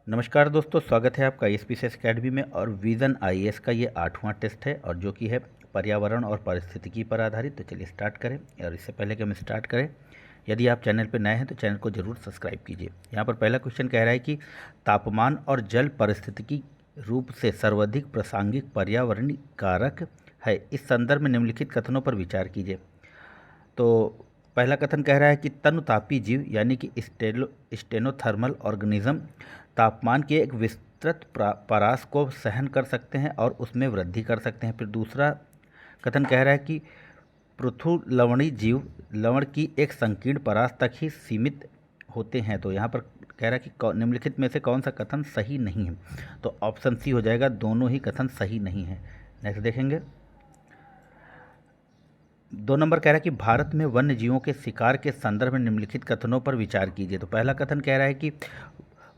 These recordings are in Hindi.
नमस्कार दोस्तों, स्वागत है आपका एसपीसीएस एकेडमी में। और विज़न आईएएस का ये 8वां टेस्ट है और जो कि है पर्यावरण और पारिस्थितिकी पर आधारित। तो चलिए स्टार्ट करें। और इससे पहले कि हम स्टार्ट करें, यदि आप चैनल पर नए हैं तो चैनल को ज़रूर सब्सक्राइब कीजिए। यहाँ पर पहला क्वेश्चन कह रहा है कि तापमान और जल पारिस्थितिकी रूप से सर्वाधिक प्रासंगिक पर्यावरणीय कारक है। इस संदर्भ में निम्नलिखित कथनों पर विचार कीजिए। तो पहला कथन कह रहा है कि तनुतापी जीव यानी कि स्टेनोथर्मल ऑर्गेनिज्म तापमान के एक विस्तृत परास को सहन कर सकते हैं और उसमें वृद्धि कर सकते हैं। फिर दूसरा कथन कह रहा है कि पृथु लवणीय जीव लवण की एक संकीर्ण परास तक ही सीमित होते हैं। तो यहाँ पर कह रहा है कि निम्नलिखित में से कौन सा कथन सही नहीं है। तो ऑप्शन सी हो जाएगा, दोनों ही कथन सही नहीं है। नेक्स्ट देखेंगे। 2 नंबर कह रहा है कि भारत में वन्य जीवों के शिकार के संदर्भ में निम्नलिखित कथनों पर विचार कीजिए। तो पहला कथन कह रहा है कि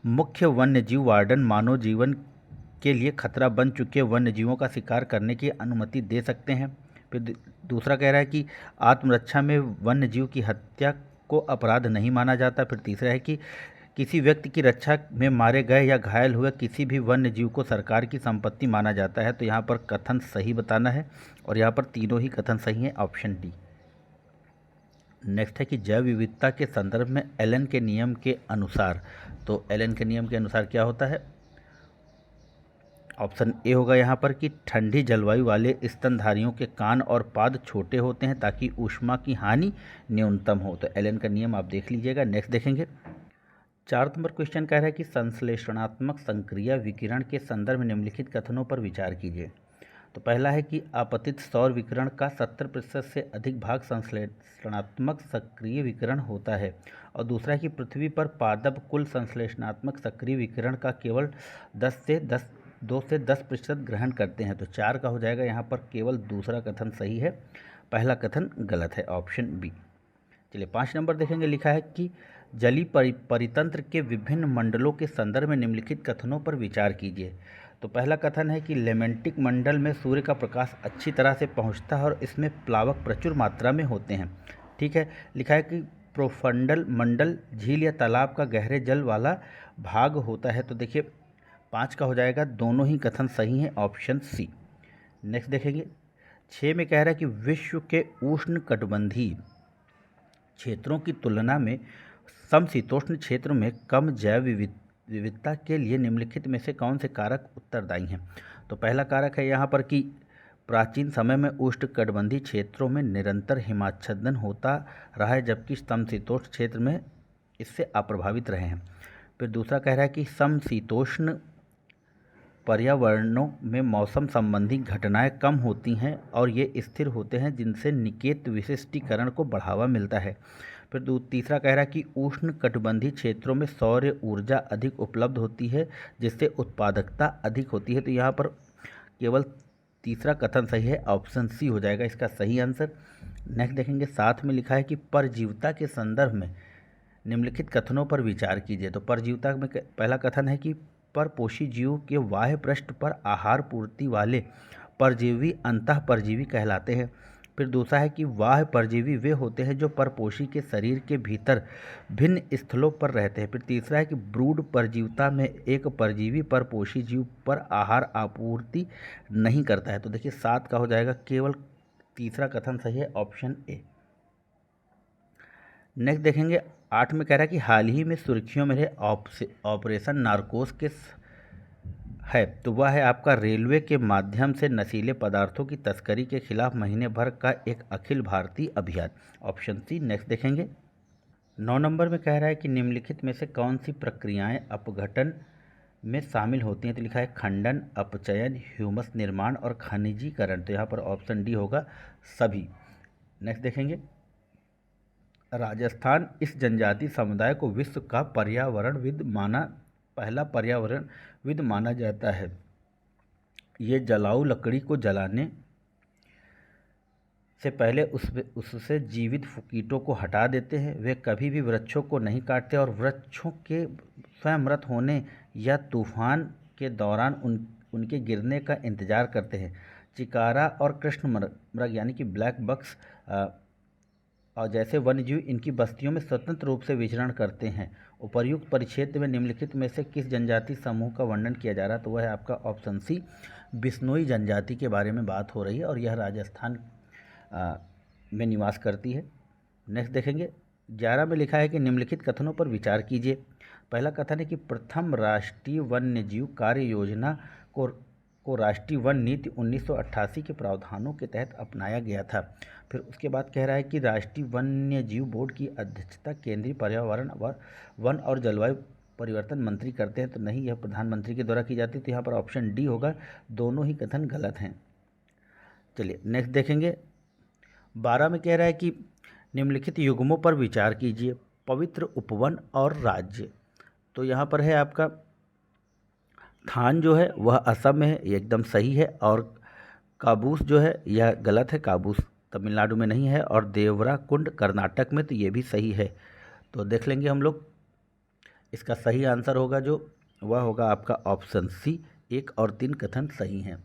मुख्य वन्य जीव वार्डन मानव जीवन के लिए खतरा बन चुके वन्य जीवों का शिकार करने की अनुमति दे सकते हैं। फिर दूसरा कह रहा है कि आत्मरक्षा में वन्य जीव की हत्या को अपराध नहीं माना जाता। फिर तीसरा है कि किसी व्यक्ति की रक्षा में मारे गए या घायल हुए किसी भी वन्य जीव को सरकार की संपत्ति माना जाता है। तो यहाँ पर कथन सही बताना है और यहाँ पर तीनों ही कथन सही हैं, ऑप्शन डी। नेक्स्ट है कि जैव विविधता के संदर्भ में एलन के नियम के अनुसार। तो एलन के नियम के अनुसार क्या होता है? ऑप्शन ए होगा यहाँ पर कि ठंडी जलवायु वाले स्तनधारियों के कान और पाद छोटे होते हैं ताकि ऊष्मा की हानि न्यूनतम हो। तो एलन का नियम आप देख लीजिएगा। नेक्स्ट देखेंगे। 4 नंबर क्वेश्चन कह रहा है कि संश्लेषणात्मक संक्रिया विकिरण के संदर्भ में निम्नलिखित कथनों पर विचार कीजिए। तो पहला है कि आपतित सौर विकिरण का 70% से अधिक भाग संश्लेषणात्मक सक्रिय विकिरण होता है। और दूसरा है कि पृथ्वी पर पादप कुल संश्लेषणात्मक सक्रिय विकिरण का केवल 2 से 10% ग्रहण करते हैं। तो 4 का हो जाएगा यहाँ पर केवल दूसरा कथन सही है, पहला कथन गलत है, ऑप्शन बी। चलिए 5 नंबर देखेंगे। लिखा है कि जलीय परितंत्र के विभिन्न मंडलों के संदर्भ में निम्नलिखित कथनों पर विचार कीजिए। तो पहला कथन है कि लेमेंटिक मंडल में सूर्य का प्रकाश अच्छी तरह से पहुंचता है और इसमें प्लावक प्रचुर मात्रा में होते हैं। ठीक है। लिखा है कि प्रोफंडल मंडल झील या तालाब का गहरे जल वाला भाग होता है। तो देखिए 5 का हो जाएगा, दोनों ही कथन सही हैं, ऑप्शन सी। नेक्स्ट देखेंगे। 6 में कह रहा है कि विश्व के उष्ण कटिबंधीय क्षेत्रों की तुलना में समशीतोष्ण क्षेत्र में कम जैव विविधता के लिए निम्नलिखित में से कौन से कारक उत्तरदायी हैं। तो पहला कारक है यहाँ पर कि प्राचीन समय में उष्णकटिबंधीय क्षेत्रों में निरंतर हिमाच्छादन होता रहा है जबकि समशीतोष्ण क्षेत्र में इससे अप्रभावित रहे हैं। फिर दूसरा कह रहा है कि समशीतोष्ण पर्यावरणों में मौसम संबंधी घटनाएं कम होती हैं और ये स्थिर होते हैं जिनसे निकेत विशिष्टीकरण को बढ़ावा मिलता है। फिर तीसरा कह रहा है कि उष्ण कटिबंधीय क्षेत्रों में सौर ऊर्जा अधिक उपलब्ध होती है जिससे उत्पादकता अधिक होती है। तो यहाँ पर केवल तीसरा कथन सही है, ऑप्शन सी हो जाएगा इसका सही आंसर। नेक्स्ट देखेंगे। 7 में लिखा है कि परजीविता के संदर्भ में निम्नलिखित कथनों पर विचार कीजिए। तो परजीविता में पहला कथन है कि परपोषी जीव के बाह्य पृष्ठ पर आहार पूर्ति वाले परजीवी अंतः परजीवी कहलाते हैं। फिर दूसरा है कि बाह्य परजीवी वे होते हैं जो परपोषी के शरीर के भीतर भिन्न स्थलों पर रहते हैं। फिर तीसरा है कि ब्रूड परजीविता में एक परजीवी परपोषी जीव पर आहार आपूर्ति नहीं करता है। तो देखिए 7 का हो जाएगा, केवल तीसरा कथन सही है, ऑप्शन ए। नेक्स्ट देखेंगे। 8 में कह रहा है कि हाल ही में सुर्खियों में रहे ऑपरेशन नारकोस के है। तो वह है आपका रेलवे के माध्यम से नशीले पदार्थों की तस्करी के खिलाफ महीने भर का एक अखिल भारतीय अभियान, ऑप्शन सी। नेक्स्ट देखेंगे। 9 नंबर में कह रहा है कि निम्नलिखित में से कौन सी प्रक्रियाएं अपघटन में शामिल होती हैं। तो लिखा है खंडन, अपचयन, ह्यूमस निर्माण और खनिजीकरण। तो यहाँ पर ऑप्शन डी होगा, सभी। नेक्स्ट देखेंगे। राजस्थान इस जनजातीय समुदाय को विश्व का पहला पर्यावरणविद माना जाता है। ये जलाऊ लकड़ी को जलाने से पहले उससे जीवित कीटों को हटा देते हैं। वे कभी भी वृक्षों को नहीं काटते और वृक्षों के स्वयं मृत होने या तूफान के दौरान उनके गिरने का इंतजार करते हैं। चिकारा और कृष्ण मृग यानी कि ब्लैक बक्स और जैसे वन्यजीव इनकी बस्तियों में स्वतंत्र रूप से विचरण करते हैं। उपर्युक्त परिक्षेत्र में निम्नलिखित में से किस जनजाति समूह का वर्णन किया जा रहा है? तो वह है आपका ऑप्शन सी, बिश्नोई जनजाति के बारे में बात हो रही है और यह राजस्थान में निवास करती है। नेक्स्ट देखेंगे 11 में लिखा है कि निम्नलिखित कथनों पर विचार कीजिए। पहला कथन है कि प्रथम राष्ट्रीय वन्य जीव कार्य योजना को राष्ट्रीय वन नीति 1988 के प्रावधानों के तहत अपनाया गया था। फिर उसके बाद कह रहा है कि राष्ट्रीय वन्य जीव बोर्ड की अध्यक्षता केंद्रीय पर्यावरण वन और जलवायु परिवर्तन मंत्री करते हैं, तो नहीं, यह प्रधानमंत्री के द्वारा की जाती है। तो यहाँ पर ऑप्शन डी होगा। दोनों ही कथन गलत हैं। चलिए नेक्स्ट देखेंगे 12 में कह रहा है कि निम्नलिखित युग्मों पर विचार कीजिए। पवित्र उपवन और राज्य, तो यहाँ पर है आपका थान जो है वह असम में है, ये एकदम सही है। और काबूस जो है यह गलत है, काबूस तमिलनाडु में नहीं है। और देवराकुंड कर्नाटक में, तो ये भी सही है। तो देख लेंगे हम लोग, इसका सही आंसर होगा जो वह होगा आपका ऑप्शन सी, 1 और 3 कथन सही हैं।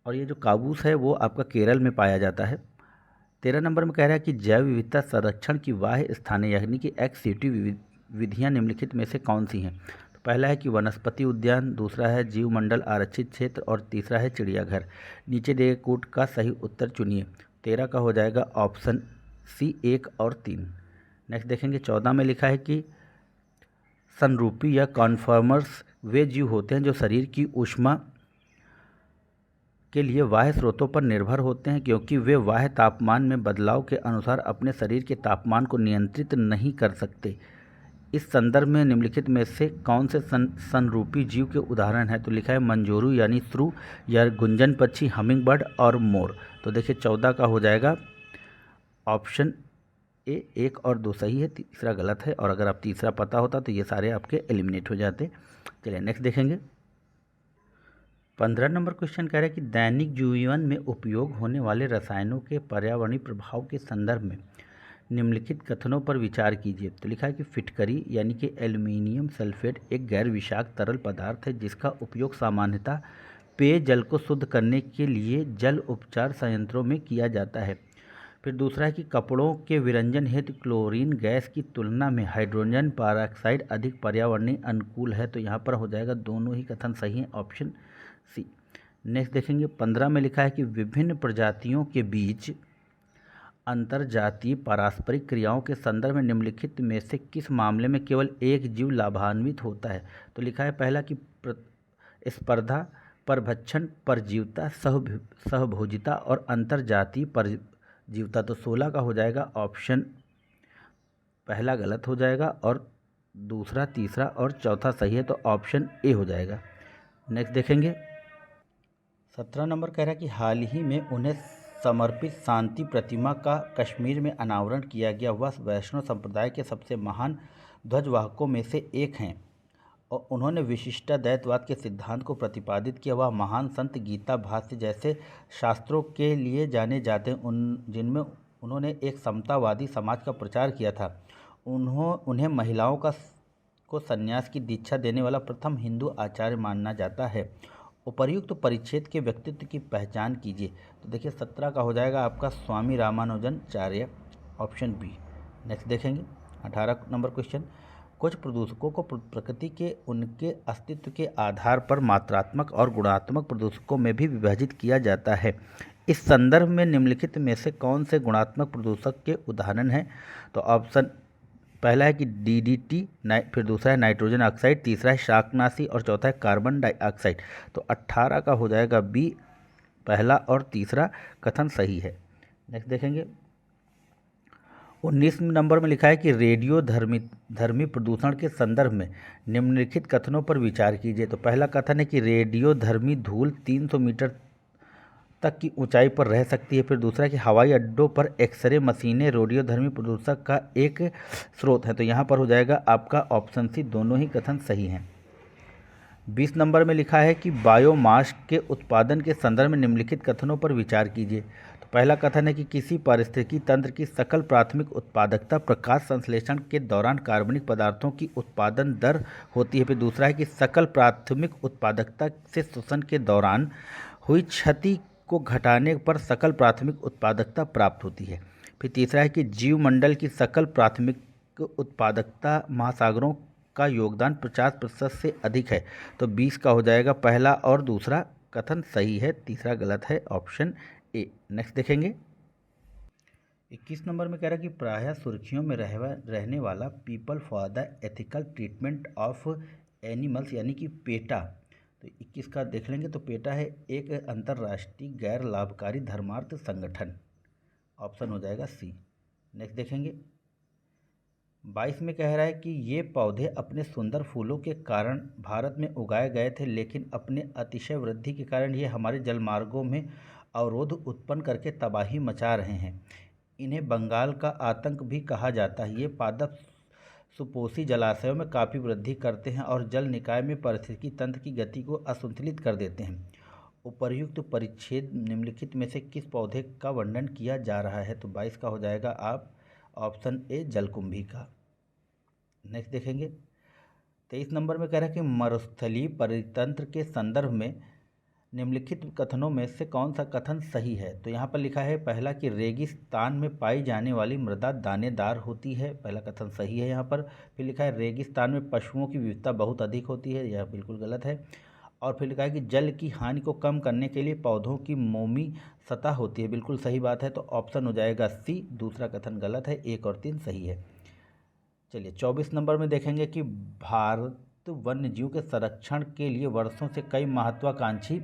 और ये जो काबूस है वो आपका केरल में पाया जाता है। 13 नंबर में कह रहा है कि जैव विविधता संरक्षण की बाह्य स्थानीय यानी कि एक्स सिटी विधियाँ निम्नलिखित में से कौन सी हैं? तो पहला है कि वनस्पति उद्यान, दूसरा है जीवमंडल आरक्षित क्षेत्र और तीसरा है चिड़ियाघर। नीचे दिए कोड का सही उत्तर चुनिए। 13 का हो जाएगा ऑप्शन सी, 1 और 3। नेक्स्ट देखेंगे 14 में लिखा है कि संरूपी या कॉन्फर्मर्स वे जीव होते हैं जो शरीर की ऊष्मा के लिए बाह्य स्रोतों पर निर्भर होते हैं, क्योंकि वे बाह्य तापमान में बदलाव के अनुसार अपने शरीर के तापमान को नियंत्रित नहीं कर सकते। इस संदर्भ में निम्नलिखित में से कौन से संरूपी जीव के उदाहरण हैं? तो लिखा है मंजोरू यानी श्रू या गुंजन पक्षी, हमिंग बर्ड और मोर। तो देखिए 14 का हो जाएगा ऑप्शन ए, 1 और 2 सही है, तीसरा गलत है। और अगर आप तीसरा पता होता तो ये सारे आपके एलिमिनेट हो जाते। चलिए नेक्स्ट देखेंगे 15 नंबर क्वेश्चन कह रहा है कि दैनिक जीवन में उपयोग होने वाले रसायनों के पर्यावरणीय प्रभाव के संदर्भ में निम्नलिखित कथनों पर विचार कीजिए। तो लिखा है कि फिटकरी यानी कि एल्युमिनियम सल्फेट एक गैर विषाक्त तरल पदार्थ है जिसका उपयोग सामान्यतः पेयजल को शुद्ध करने के लिए जल उपचार संयंत्रों में किया जाता है। फिर दूसरा है कि कपड़ों के विरंजन हेतु क्लोरीन गैस की तुलना में हाइड्रोजन पेरोक्साइड अधिक पर्यावरणीय अनुकूल है। तो यहाँ पर हो जाएगा दोनों ही कथन सही हैं, ऑप्शन सी। नेक्स्ट देखेंगे 15 में लिखा है कि विभिन्न प्रजातियों के बीच अंतरजातीय पारस्परिक क्रियाओं के संदर्भ में निम्नलिखित में से किस मामले में केवल एक जीव लाभान्वित होता है? तो लिखा है पहला कि स्पर्धा, परभक्षण, परजीवता, सहभोजिता और अंतरजातीय परजीवता। तो 16 का हो जाएगा ऑप्शन पहला गलत हो जाएगा और दूसरा, तीसरा और चौथा सही है, तो ऑप्शन ए हो जाएगा। नेक्स्ट देखेंगे 17 नंबर कह रहा है कि हाल ही में उन्हें समर्पित शांति प्रतिमा का कश्मीर में अनावरण किया गया। वह वैष्णव संप्रदाय के सबसे महान ध्वजवाहकों में से एक हैं और उन्होंने विशिष्टाद्वैतवाद के सिद्धांत को प्रतिपादित किया। वह महान संत गीता भाष्य जैसे शास्त्रों के लिए जाने जाते हैं, जिनमें उन्होंने एक समतावादी समाज का प्रचार किया था। उन्हें महिलाओं को संन्यास की दीक्षा देने वाला प्रथम हिंदू आचार्य माना जाता है। उपर्युक्त परिच्छेद के व्यक्तित्व की पहचान कीजिए। तो देखिए 17 का हो जाएगा आपका स्वामी रामानुजनाचार्य, ऑप्शन बी। नेक्स्ट देखेंगे 18 नंबर क्वेश्चन, कुछ प्रदूषकों को प्रकृति के उनके अस्तित्व के आधार पर मात्रात्मक और गुणात्मक प्रदूषकों में भी विभाजित किया जाता है। इस संदर्भ में निम्नलिखित में से कौन से गुणात्मक प्रदूषक के उदाहरण हैं? तो ऑप्शन पहला है कि DDT, फिर दूसरा है नाइट्रोजन ऑक्साइड, तीसरा है शाकनाशी और चौथा है कार्बन डाइऑक्साइड। तो 18 का हो जाएगा बी, पहला और तीसरा कथन सही है। नेक्स्ट देखेंगे 19 नंबर में लिखा है कि रेडियो धर्मी प्रदूषण के संदर्भ में निम्नलिखित कथनों पर विचार कीजिए। तो पहला कथन है कि रेडियो धर्मी धूल 300 मीटर तक की ऊंचाई पर रह सकती है। फिर दूसरा कि हवाई अड्डों पर एक्सरे मशीनें रेडियोधर्मी प्रदूषक का एक स्रोत है। तो यहाँ पर हो जाएगा आपका ऑप्शन सी, दोनों ही कथन सही हैं। 20 नंबर में लिखा है कि बायोमास के उत्पादन के संदर्भ में निम्नलिखित कथनों पर विचार कीजिए। तो पहला कथन है कि किसी पारिस्थितिकी तंत्र की सकल प्राथमिक उत्पादकता प्रकाश संश्लेषण के दौरान कार्बनिक पदार्थों की उत्पादन दर होती है। फिर दूसरा है कि सकल प्राथमिक उत्पादकता से श्वसन के दौरान हुई क्षति को घटाने पर सकल प्राथमिक उत्पादकता प्राप्त होती है। फिर तीसरा है कि जीवमंडल की सकल प्राथमिक उत्पादकता महासागरों का योगदान 50% से अधिक है। तो 20 का हो जाएगा पहला और दूसरा कथन सही है, तीसरा गलत है, ऑप्शन ए। नेक्स्ट देखेंगे 21 नंबर में कह रहा है कि प्रायः सुर्खियों में रहने वाला people for the ethical treatment of animals यानी कि पेटा। तो 21 का देख लेंगे तो पेटा है एक अंतर्राष्ट्रीय गैर लाभकारी धर्मार्थ संगठन, ऑप्शन हो जाएगा सी। नेक्स्ट देखेंगे 22 में कह रहा है कि ये पौधे अपने सुंदर फूलों के कारण भारत में उगाए गए थे, लेकिन अपने अतिशय वृद्धि के कारण ये हमारे जलमार्गों में अवरोध उत्पन्न करके तबाही मचा रहे हैं। इन्हें बंगाल का आतंक भी कहा जाता है। ये पादप सुपोषी जलाशयों में काफ़ी वृद्धि करते हैं और जल निकाय में पारिस्थितिकी तंत्र की गति को असंतुलित कर देते हैं। उपर्युक्त परिच्छेद निम्नलिखित में से किस पौधे का वर्णन किया जा रहा है? तो 22 का हो जाएगा आप ऑप्शन ए जलकुंभी का। नेक्स्ट देखेंगे 23 नंबर में कह रहा है कि मरुस्थलीय परितंत्र के संदर्भ में निम्नलिखित कथनों में से कौन सा कथन सही है? तो यहाँ पर लिखा है पहला कि रेगिस्तान में पाई जाने वाली मृदा दानेदार होती है, पहला कथन सही है यहाँ पर। फिर लिखा है रेगिस्तान में पशुओं की विविधता बहुत अधिक होती है, यह बिल्कुल गलत है। और फिर लिखा है कि जल की हानि को कम करने के लिए पौधों की मोमी सतह होती है, बिल्कुल सही बात है। तो ऑप्शन हो जाएगा सी, दूसरा कथन गलत है, 1 और 3 सही है। चलिए 24 नंबर में देखेंगे कि भारत वन्य जीव के संरक्षण के लिए वर्षों से कई महत्वाकांक्षी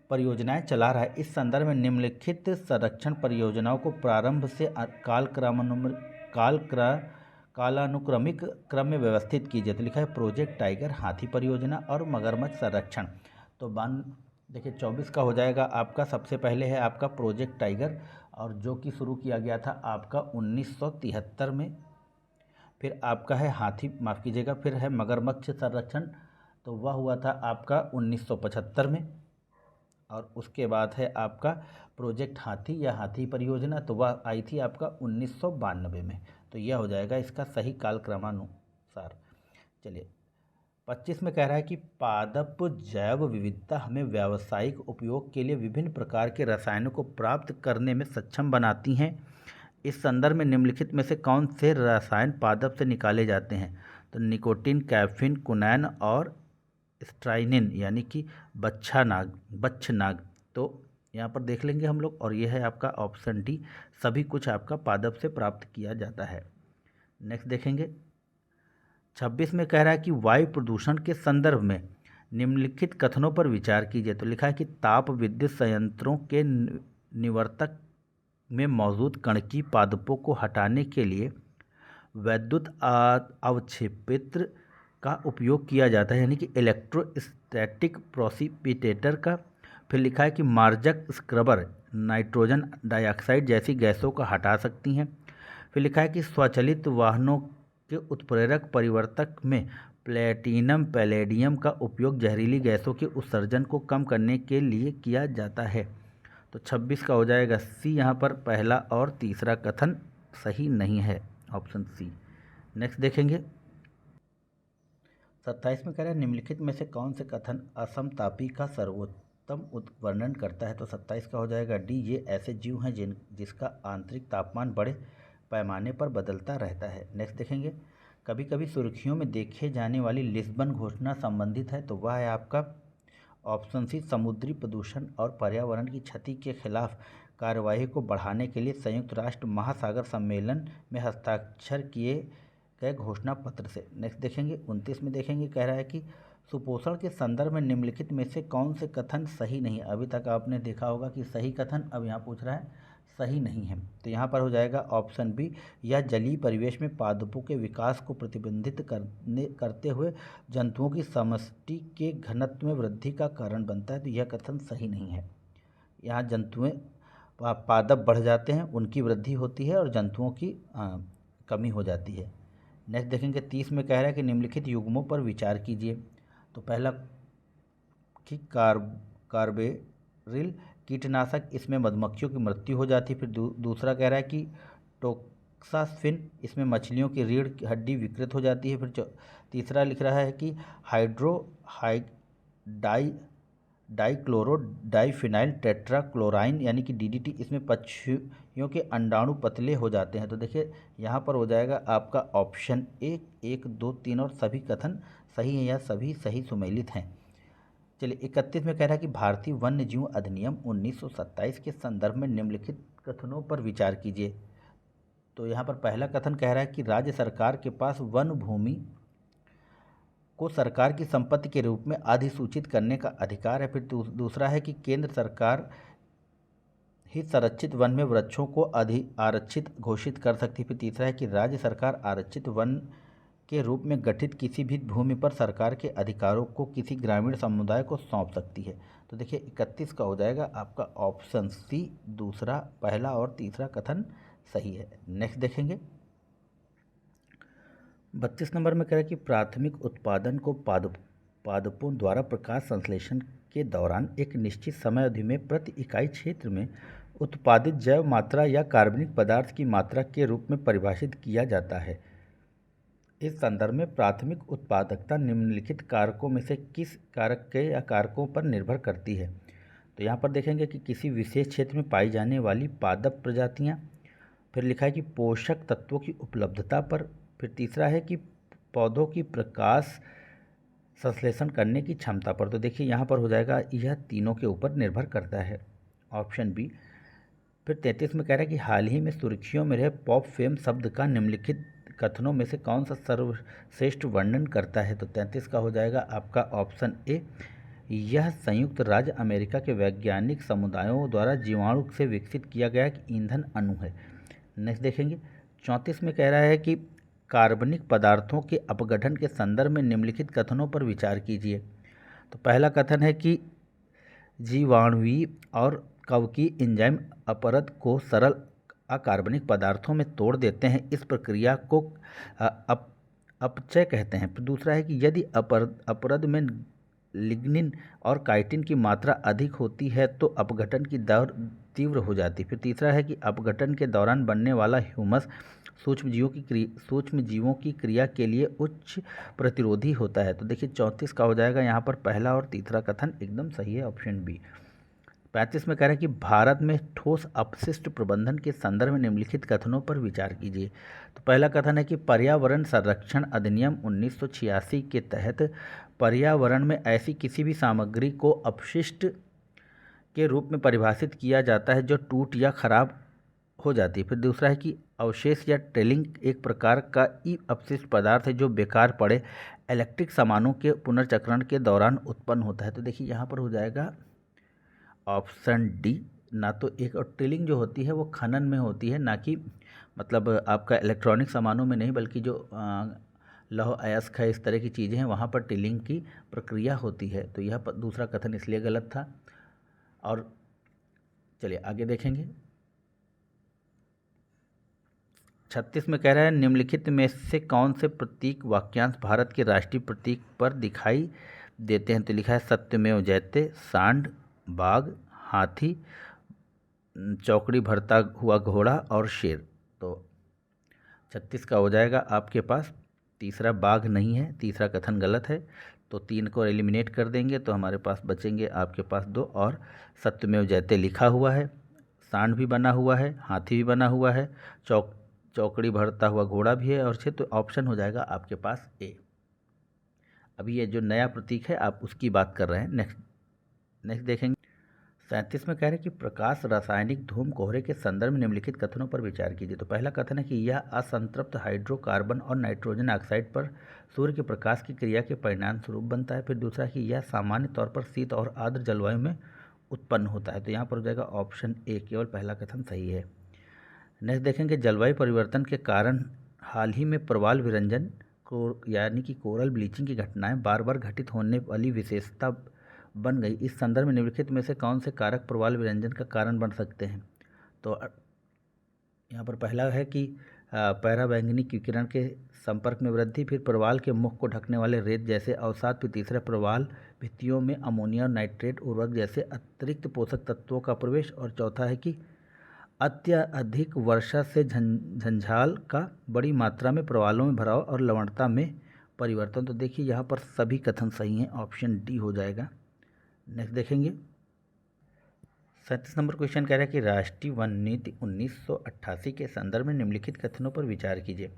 परियोजनाएं चला रहा है। इस संदर्भ में निम्नलिखित संरक्षण परियोजनाओं को प्रारंभ से कालानुक्रमिक क्रम में व्यवस्थित कीजिए। तो लिखा है प्रोजेक्ट टाइगर, हाथी परियोजना और मगरमच्छ संरक्षण। तो देखिए 24 का हो जाएगा आपका, सबसे पहले है आपका प्रोजेक्ट टाइगर, और जो कि शुरू किया गया था आपका 1973 में। फिर आपका है हाथी, माफ़ कीजिएगा, फिर है मगरमच्छ संरक्षण, तो वह हुआ था आपका 1975 में। और उसके बाद है आपका प्रोजेक्ट हाथी या हाथी परियोजना, तो वह आई थी आपका 1992 में। तो यह हो जाएगा इसका सही कालक्रमानुसार। चलिए 25 में कह रहा है कि पादप जैव विविधता हमें व्यावसायिक उपयोग के लिए विभिन्न प्रकार के रसायनों को प्राप्त करने में सक्षम बनाती हैं। इस संदर्भ में निम्नलिखित में से कौन से रसायन पादप से निकाले जाते हैं? तो निकोटीन, कैफीन, कुनैन और स्ट्राइनिन यानी कि बच्छनाग। तो यहाँ पर देख लेंगे हम लोग, और यह है आपका ऑप्शन डी, सभी कुछ आपका पादप से प्राप्त किया जाता है। नेक्स्ट देखेंगे 26 में कह रहा है कि वायु प्रदूषण के संदर्भ में निम्नलिखित कथनों पर विचार कीजिए। तो लिखा है कि ताप विद्युत संयंत्रों के निवर्तक में मौजूद कणकीय पादपों को हटाने के लिए वैद्युत अवक्षेपित्र का उपयोग किया जाता है, यानी कि इलेक्ट्रोस्टैटिक प्रोसिपिटेटर का। फिर लिखा है कि मार्जक स्क्रबर नाइट्रोजन डाइऑक्साइड जैसी गैसों को हटा सकती हैं। फिर लिखा है कि स्वचालित वाहनों के उत्प्रेरक परिवर्तक में प्लेटिनम पैलेडियम का उपयोग जहरीली गैसों के उत्सर्जन को कम करने के लिए किया जाता है। तो 26 का हो जाएगा सी, यहाँ पर पहला और तीसरा कथन सही नहीं है, ऑप्शन सी। नेक्स्ट देखेंगे 27 में कह रहा है निम्नलिखित में से कौन से कथन असमतापी का सर्वोत्तम वर्णन करता है? तो 27 का हो जाएगा डी, ये ऐसे जीव हैं जिसका आंतरिक तापमान बड़े पैमाने पर बदलता रहता है। नेक्स्ट देखेंगे कभी कभी सुर्खियों में देखे जाने वाली लिस्बन घोषणा संबंधित है, तो वह है आपका ऑप्शन सी, समुद्री प्रदूषण और पर्यावरण की क्षति के खिलाफ कार्यवाही को बढ़ाने के लिए संयुक्त राष्ट्र महासागर सम्मेलन में हस्ताक्षर किए गए घोषणा पत्र से। नेक्स्ट देखेंगे 29 में देखेंगे कह रहा है कि सुपोषण के संदर्भ में निम्नलिखित में से कौन से कथन सही नहीं? अभी तक आपने देखा होगा कि सही कथन, अब यहाँ पूछ रहा है सही नहीं है। तो यहाँ पर हो जाएगा ऑप्शन बी, यह जलीय परिवेश में पादपों के विकास को प्रतिबंधित करते हुए जंतुओं की समष्टि के घनत्व में वृद्धि का कारण बनता है। तो यह कथन सही नहीं है। यहाँ जंतुएं पादप बढ़ जाते हैं, उनकी वृद्धि होती है और जंतुओं की कमी हो जाती है। नेक्स्ट देखेंगे 30 में कह रहा है कि निम्नलिखित युग्मों पर विचार कीजिए। तो पहला कि कार्बेरिल कीटनाशक, इसमें मधुमक्खियों की मृत्यु हो जाती है। फिर दूसरा कह रहा है कि टोक्साफिन, इसमें मछलियों की रीढ़ की हड्डी विकृत हो जाती है। फिर तीसरा लिख रहा है कि डाइक्लोरो डाइफिनाइल टेट्राक्लोराइन यानी कि DDT, इसमें पक्षियों के अंडाणु पतले हो जाते हैं। तो देखिए यहाँ पर हो जाएगा आपका ऑप्शन ए, 1, 2, 3 और सभी कथन सही हैं या सभी सही सुमेलित हैं। चलिए 31 में कह रहा है कि भारतीय वन्य जीव अधिनियम 1927 के संदर्भ में निम्नलिखित कथनों पर विचार कीजिए। तो यहाँ पर पहला कथन कह रहा है कि राज्य सरकार के पास वन भूमि को सरकार की संपत्ति के रूप में अधिसूचित करने का अधिकार है। फिर दूसरा है कि केंद्र सरकार ही संरक्षित वन में वृक्षों को आरक्षित घोषित कर सकती है। फिर तीसरा है कि राज्य सरकार आरक्षित वन के रूप में गठित किसी भी भूमि पर सरकार के अधिकारों को किसी ग्रामीण समुदाय को सौंप सकती है। तो देखिए 31 का हो जाएगा आपका ऑप्शन सी, दूसरा, पहला और तीसरा कथन सही है। नेक्स्ट देखेंगे 32 नंबर में कह रहा है कि प्राथमिक उत्पादन को पादपों द्वारा प्रकाश संश्लेषण के दौरान एक निश्चित समय अवधि में प्रति इकाई क्षेत्र में उत्पादित जैव मात्रा या कार्बनिक पदार्थ की मात्रा के रूप में परिभाषित किया जाता है। इस संदर्भ में प्राथमिक उत्पादकता निम्नलिखित कारकों में से किस कारक के या कारकों पर निर्भर करती है। तो यहाँ पर देखेंगे कि किसी विशेष क्षेत्र में पाई जाने वाली पादप प्रजातियाँ, फिर लिखा है कि पोषक तत्वों की उपलब्धता पर, फिर तीसरा है कि पौधों की प्रकाश संश्लेषण करने की क्षमता पर। तो देखिए यहाँ पर हो जाएगा यह तीनों के ऊपर निर्भर करता है, ऑप्शन बी। फिर 33 में कह रहा है कि हाल ही में सुर्खियों में रहे पॉप फेम शब्द का निम्नलिखित कथनों में से कौन सा सर्वश्रेष्ठ वर्णन करता है। तो 33 का हो जाएगा आपका ऑप्शन ए, यह संयुक्त राज्य अमेरिका के वैज्ञानिक समुदायों द्वारा जीवाणु से विकसित किया गया एक ईंधन अणु है। नेक्स्ट देखेंगे 34 में कह रहा है कि कार्बनिक पदार्थों के अपघटन के संदर्भ में निम्नलिखित कथनों पर विचार कीजिए। तो पहला कथन है कि जीवाणुवीय और कवकीय एंजाइम अपरद को सरल अकार्बनिक पदार्थों में तोड़ देते हैं, इस प्रक्रिया को अपचय कहते हैं। दूसरा है कि यदि अपरद में लिग्निन और काइटिन की मात्रा अधिक होती है तो अपघटन की दर तीव्र हो जाती है। फिर तीसरा है कि अपघटन के दौरान बनने वाला ह्यूमस सूक्ष्म जीवों की क्रिया के लिए उच्च प्रतिरोधी होता है। तो देखिए 34 का हो जाएगा यहाँ पर पहला और तीसरा कथन एकदम सही है, ऑप्शन बी। 35 में कह रहा है कि भारत में ठोस अपशिष्ट प्रबंधन के संदर्भ में निम्नलिखित कथनों पर विचार कीजिए। तो पहला कथन है कि पर्यावरण संरक्षण अधिनियम 1986 के तहत पर्यावरण में ऐसी किसी भी सामग्री को अपशिष्ट के रूप में परिभाषित किया जाता है जो टूट या खराब हो जाती है। फिर दूसरा है कि अवशेष या टेलिंग एक प्रकार का ई अपशिष्ट पदार्थ है जो बेकार पड़े इलेक्ट्रिक सामानों के पुनर्चक्रण के दौरान उत्पन्न होता है। तो देखिए यहाँ पर हो जाएगा ऑप्शन डी, ना तो एक और टेलिंग जो होती है वो खनन में होती है, ना कि मतलब आपका इलेक्ट्रॉनिक सामानों में नहीं, बल्कि जो लौह अयस्क है इस तरह की चीज़ें हैं वहाँ पर टेलिंग की प्रक्रिया होती है। तो यह दूसरा कथन इसलिए गलत था। और चलिए आगे देखेंगे 36 में कह रहा है निम्नलिखित में से कौन से प्रतीक वाक्यांश भारत के राष्ट्रीय प्रतीक पर दिखाई देते हैं। तो लिखा है सत्यमेव जयते, सांड, बाघ, हाथी, चौकड़ी भरता हुआ घोड़ा और शेर। तो 36 का हो जाएगा आपके पास तीसरा बाघ नहीं है, तीसरा कथन गलत है। तो 3 को एलिमिनेट कर देंगे तो हमारे पास बचेंगे आपके पास 2, और सत्यमेव जयते लिखा हुआ है, सांड भी बना हुआ है, हाथी भी बना हुआ है, चौकड़ी भरता हुआ घोड़ा भी है और 6। तो ऑप्शन हो जाएगा आपके पास ए। अभी ये जो नया प्रतीक है आप उसकी बात कर रहे हैं। नेक्स्ट देखेंगे 37 में कह रहे हैं कि प्रकाश रासायनिक धूम कोहरे के संदर्भ में निम्नलिखित कथनों पर विचार कीजिए। तो पहला कथन है कि यह असंतृप्त हाइड्रोकार्बन और नाइट्रोजन ऑक्साइड पर सूर्य के प्रकाश की क्रिया के परिणाम स्वरूप बनता है। फिर दूसरा कि यह सामान्य तौर पर शीत और आर्द्र जलवायु में उत्पन्न होता है। तो यहाँ पर हो जाएगा ऑप्शन ए, केवल पहला कथन सही है। नेक्स्ट देखेंगे जलवायु परिवर्तन के कारण हाल ही में प्रवाल विरंजन को यानी कि कोरल ब्लीचिंग की घटनाएं बार बार घटित होने वाली विशेषता बन गई। इस संदर्भ में निम्नलिखित में से कौन से कारक प्रवाल विरंजन का कारण बन सकते हैं। तो यहाँ पर पहला है कि पराबैंगनी विकिरण के संपर्क में वृद्धि, फिर प्रवाल के मुख को ढकने वाले रेत जैसे अवसाद, फिर तीसरा प्रवाल भित्तियों में अमोनिया और नाइट्रेट उर्वरक जैसे अतिरिक्त पोषक तत्वों का प्रवेश, और चौथा है कि अत्यधिक वर्षा से झंझाल का बड़ी मात्रा में प्रवालों में भराव और लवणता में परिवर्तन। तो देखिए यहाँ पर सभी कथन सही हैं, ऑप्शन डी हो जाएगा। नेक्स्ट देखेंगे 37 नंबर क्वेश्चन कह रहा है कि राष्ट्रीय वन नीति 1988 के संदर्भ में निम्नलिखित कथनों पर विचार कीजिए।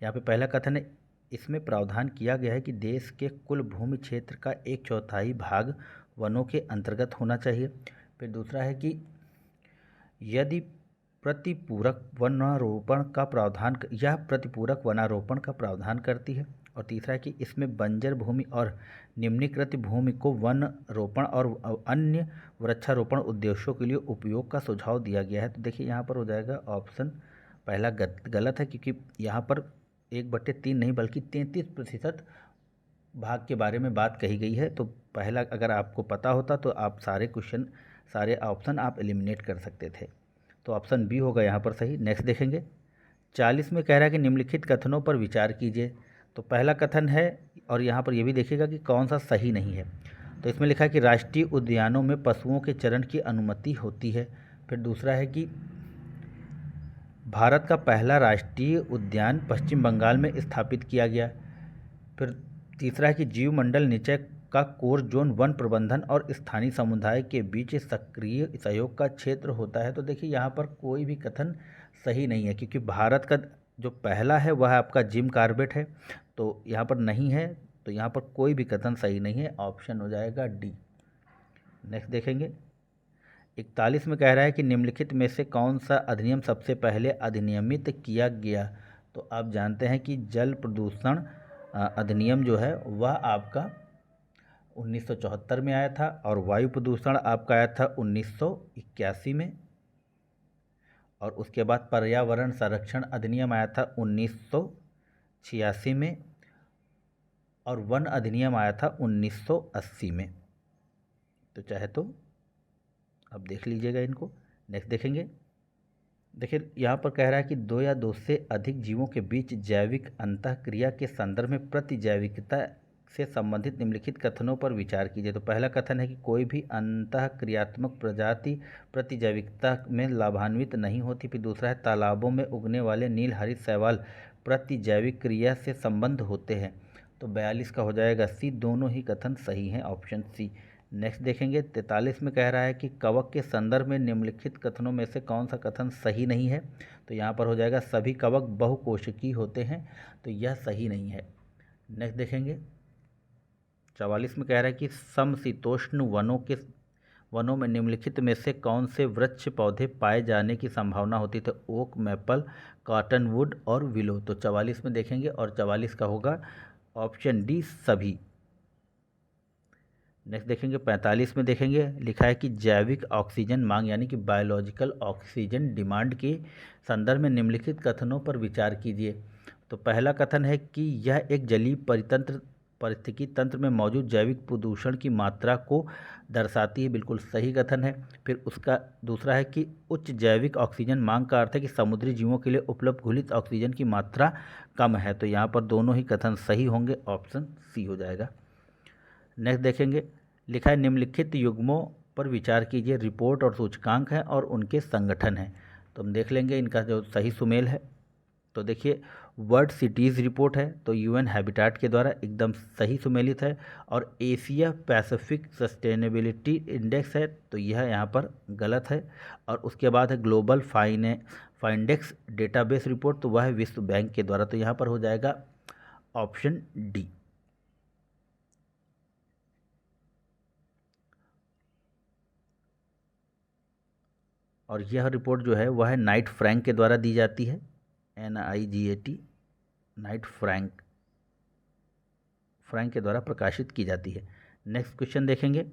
यहाँ पे पहला कथन है, इसमें प्रावधान किया गया है कि देश के कुल भूमि क्षेत्र का 1/4 भाग वनों के अंतर्गत होना चाहिए। फिर दूसरा है कि यदि प्रतिपूरक वनारोपण का प्रावधान यह प्रतिपूरक वनारोपण का प्रावधान करती है। और तीसरा है कि इसमें बंजर भूमि और निम्नीकृत भूमि को वन रोपण और अन्य वृक्षारोपण उद्देश्यों के लिए उपयोग का सुझाव दिया गया है। तो देखिए यहाँ पर हो जाएगा ऑप्शन पहला गलत है, क्योंकि यहाँ पर 1/3 नहीं बल्कि 33% भाग के बारे में बात कही गई है। तो पहला अगर आपको पता होता तो आप सारे ऑप्शन आप एलिमिनेट कर सकते थे। तो ऑप्शन बी होगा यहाँ पर सही। नेक्स्ट देखेंगे 40 में कह रहा है कि निम्नलिखित कथनों पर विचार कीजिए। तो पहला कथन है, और यहाँ पर यह भी देखिएगा कि कौन सा सही नहीं है। तो इसमें लिखा है कि राष्ट्रीय उद्यानों में पशुओं के चरण की अनुमति होती है। फिर दूसरा है कि भारत का पहला राष्ट्रीय उद्यान पश्चिम बंगाल में स्थापित किया गया। फिर तीसरा है कि जीवमंडल निचय का कोर जोन वन प्रबंधन और स्थानीय समुदाय के बीच सक्रिय सहयोग का क्षेत्र होता है। तो देखिए यहाँ पर कोई भी कथन सही नहीं है, क्योंकि भारत का जो पहला है वह आपका जिम कॉर्बेट है, तो यहाँ पर नहीं है। तो यहाँ पर कोई भी कथन सही नहीं है, ऑप्शन हो जाएगा डी। नेक्स्ट देखेंगे 41 में कह रहा है कि निम्नलिखित में से कौन सा अधिनियम सबसे पहले अधिनियमित किया गया। तो आप जानते हैं कि जल प्रदूषण अधिनियम जो है वह आपका 1974 में आया था, और वायु प्रदूषण आपका आया था 1981 में, और उसके बाद पर्यावरण संरक्षण अधिनियम आया था 1986 में, और वन अधिनियम आया था 1980 में। तो चाहे तो अब देख लीजिएगा इनको। नेक्स्ट देखेंगे, देखिए यहाँ पर कह रहा है कि 2 या 2 से अधिक जीवों के बीच जैविक अंतःक्रिया के संदर्भ में प्रतिजैविकता से संबंधित निम्नलिखित कथनों पर विचार कीजिए। तो पहला कथन है कि कोई भी अंतःक्रियात्मक प्रजाति प्रतिजैविकता में लाभान्वित नहीं होती। फिर दूसरा है तालाबों में उगने वाले नील हरित शैवाल प्रतिजैविक क्रिया से संबंध होते हैं। तो 42 का हो जाएगा सी, दोनों ही कथन सही हैं, ऑप्शन सी। नेक्स्ट देखेंगे 43 में कह रहा है कि कवक के संदर्भ में निम्नलिखित कथनों में से कौन सा कथन सही नहीं है। तो यहाँ पर हो जाएगा सभी कवक बहुकोशिकीय होते हैं, तो यह सही नहीं है। नेक्स्ट देखेंगे 44 में कह रहा है कि समशीतोष्ण वनों में निम्नलिखित में से कौन से वृक्ष पौधे पाए जाने की संभावना होती। तो ओक, मैपल, कॉटनवुड और विलो। तो 44 में देखेंगे, और 44 का होगा ऑप्शन डी सभी। नेक्स्ट देखेंगे 45 में देखेंगे, लिखा है कि जैविक ऑक्सीजन मांग यानी कि बायोलॉजिकल ऑक्सीजन डिमांड के संदर्भ में निम्नलिखित कथनों पर विचार कीजिए। तो पहला कथन है कि यह एक जलीय पारिस्थितिकी तंत्र में मौजूद जैविक प्रदूषण की मात्रा को दर्शाती है, बिल्कुल सही कथन है। फिर उसका दूसरा है कि उच्च जैविक ऑक्सीजन मांग का अर्थ है कि समुद्री जीवों के लिए उपलब्ध घुलित ऑक्सीजन की मात्रा कम है। तो यहाँ पर दोनों ही कथन सही होंगे, ऑप्शन सी हो जाएगा। नेक्स्ट देखेंगे, लिखा है निम्नलिखित युग्मों पर विचार कीजिए। रिपोर्ट और सूचकांक हैं और उनके संगठन हैं। तो हम देख लेंगे इनका जो सही सुमेल है। तो देखिए वर्ल्ड सिटीज़ रिपोर्ट है, तो यूएन हैबिटेट के द्वारा एकदम सही सुमेलित है। और एशिया पैसिफिक सस्टेनेबिलिटी इंडेक्स है, तो यह यहाँ पर गलत है। और उसके बाद है ग्लोबल फाइंडेक्स डेटाबेस रिपोर्ट, तो वह है विश्व बैंक के द्वारा। तो यहाँ पर हो जाएगा ऑप्शन डी। और यह रिपोर्ट जो है वह है नाइट फ्रैंक के द्वारा दी जाती है, NIGAT, नाइट फ्रैंक के द्वारा प्रकाशित की जाती है। नेक्स्ट क्वेश्चन देखेंगे,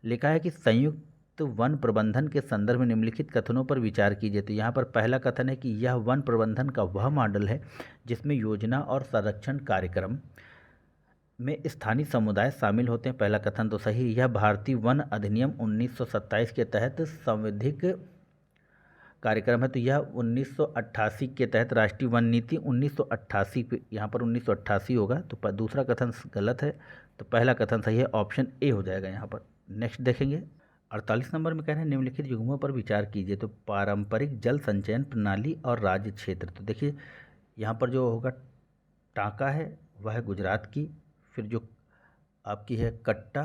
लिखा है कि संयुक्त वन प्रबंधन के संदर्भ में निम्नलिखित कथनों पर विचार कीजिए। तो यहाँ पर पहला कथन है कि यह वन प्रबंधन का वह मॉडल है जिसमें योजना और संरक्षण कार्यक्रम में स्थानीय समुदाय शामिल होते हैं। पहला कथन तो सही। यह भारतीय वन अधिनियम 1927 के तहत संवैधानिक कार्यक्रम है। तो यह 1988 के तहत राष्ट्रीय वन नीति 1988 पे, यहाँ पर 1988 होगा। तो दूसरा कथन गलत है, तो पहला कथन सही है, ऑप्शन ए हो जाएगा यहाँ पर। नेक्स्ट देखेंगे 48 नंबर में कह रहे हैं निम्नलिखित युग्मों पर विचार कीजिए। तो पारंपरिक जल संचयन प्रणाली और राज्य क्षेत्र। तो देखिए यहाँ पर जो होगा टांका है वह है गुजरात की। फिर जो आपकी है कट्टा